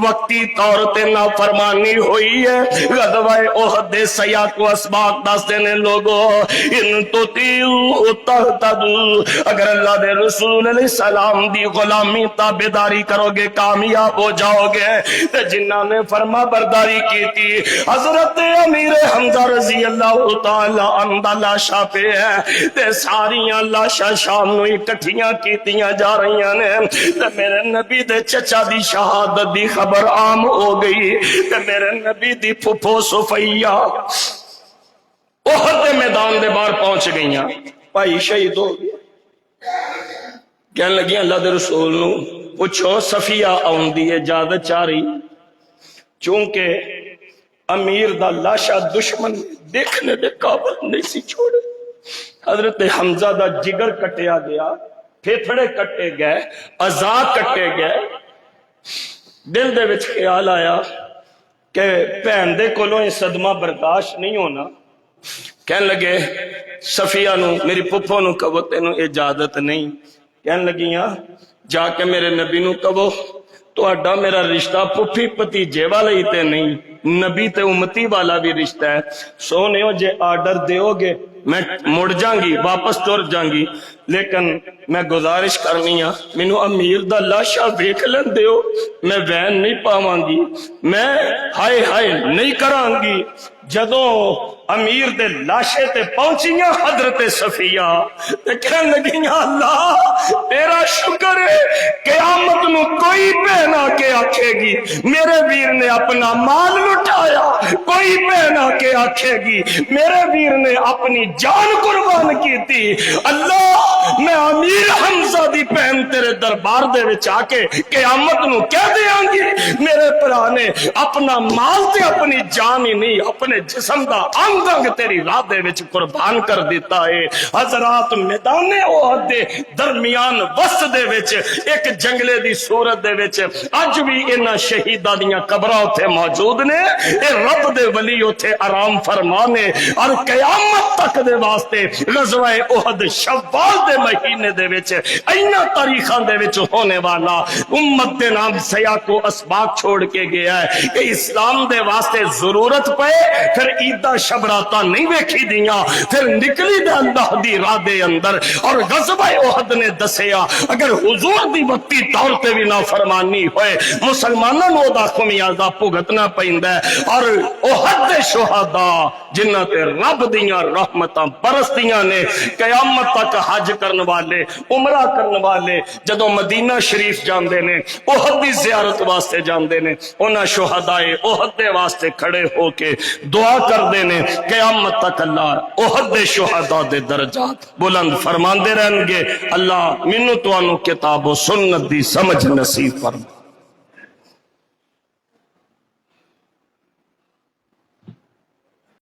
وقتی طور تے نافرمانی ہوئی ہے، غزوہ احد دے سیاق و اسباق دس دینے لوگو ان تطیعوا تہتدوا، اگر اللہ دے رسول علیہ السلام دی غلامی تابعداری کرو گے کامیاب ہو جاؤ گے۔ تے جنہاں نے فرما برداری کی تھی، حضرت امیر حمزہ رضی اللہ تعالی عنہ لاشا پہ ہے تے ساریاں لاشا شام نو اکٹھیاں کیتیاں جا رہی نے تے میرے نبی دے چچا دی شہادت دی خبر عام ہو گئی تے میرے نبی دی پھپھو صفیہ احد دے میدان دے باہر پہنچ گئیاں۔ بھائی شہید ہو گیا، کہنے لگی اللہ دے رسول نو پوچھو صفیہ آن دی اجازت چاہ رہی، چونکہ امیر دا لاشا دشمن دیکھنے دے قابل نہیں سی چھوڑے۔ حضرت حمزہ دا جگر کٹیا گیا، پھیپھڑے کٹے گئے، اعضاء کٹے گئے۔ دل دے وچ خیال آیا کہ بہن دے کولوں یہ صدمہ برداشت نہیں ہونا۔ کہنے لگے صفیہ نو، میری پھپھو نو کہو تینوں اجازت نہیں، کہن لگیاں جا کے میرے نبی نو کہو تہاڈا میرا رشتہ پھپھی بھتیجے والا ہی تے نہیں، نبی تے امتی والا بھی رشتہ ہے۔ سونےو جے آرڈر دیو گے میں مڑ جاں گی، واپس ٹر جاں گی، لیکن میں گزارش کرنی ہاں مینوں امیر دا لاشا ویکھ لین دیو، میں وین نہیں پاواں گی، میں ہائے ہائے نہیں کراں گی۔ جدوں امیر دے لاشے تے پہنچیاں حضرت صفیہ تے کہن لگیاں اللہ تیرا شکر ہے قیامت نو کوئی بہن آ کے آکھے گی میرے ویر نے اپنا مال لٹایا، کوئی بہن آ کے آکھے گی میرے ویر نے اپنی جان قربان کی تھی۔ اللہ میں امیر حمزہ دی بہن تیرے دربار دے وچ آ کے قیامت نو کہہ دیاں گی میرے بھرا نے اپنا مال تے اپنی جان ہی نہیں اپنے جسم دا انگ انگ تیری راہ دے وچ قربان کر دیتا ہے۔ حضرات میدان احد دے درمیان وسط دے وچ ایک جنگلے دی صورت دے وچ اج بھی انہاں شہیداں دیاں قبراں اوتھے موجود نے، اے رب دے ولی اوتھے آرام فرمانے، اور قیامت تک دے واسطے غزوہ احد شوال دے مہینے دے وچ اینا تاریخاں دے وچ ہونے والا امت دے نام سیاق کو اسباق چھوڑ کے گیا ہے کہ اسلام دے واسطے ضرورت پئے پھر عیدہ شبراتا نہیں ویکھی دیاں، پھر نکلی دے اللہ دی راہ دے اندر، اور غزوہ احد نے دسیا اگر حضور دی وقتی طور تے بھی نافرمانی ہوئے مسلمانوں نو دا خمیازہ بھگتنا پیندا ہے۔ اور احد دے شہداء جنہاں تے رب دیاں رحمتاں برسدیاں نے، قیامت تک حج کرن والے عمرہ کرن والے جدوں مدینہ شریف جاندے نے احد دی زیارت واسطے جاندے نے، انہاں شہداء احد دے واسطے کھڑے ہو کے دعا کردے نے، قیامت تک اللہ احد دے شہداء دے درجات بلند فرماندے رہن گے۔ اللہ مینوں تانوں کتاب و سنت دی سمجھ نصیب فرما۔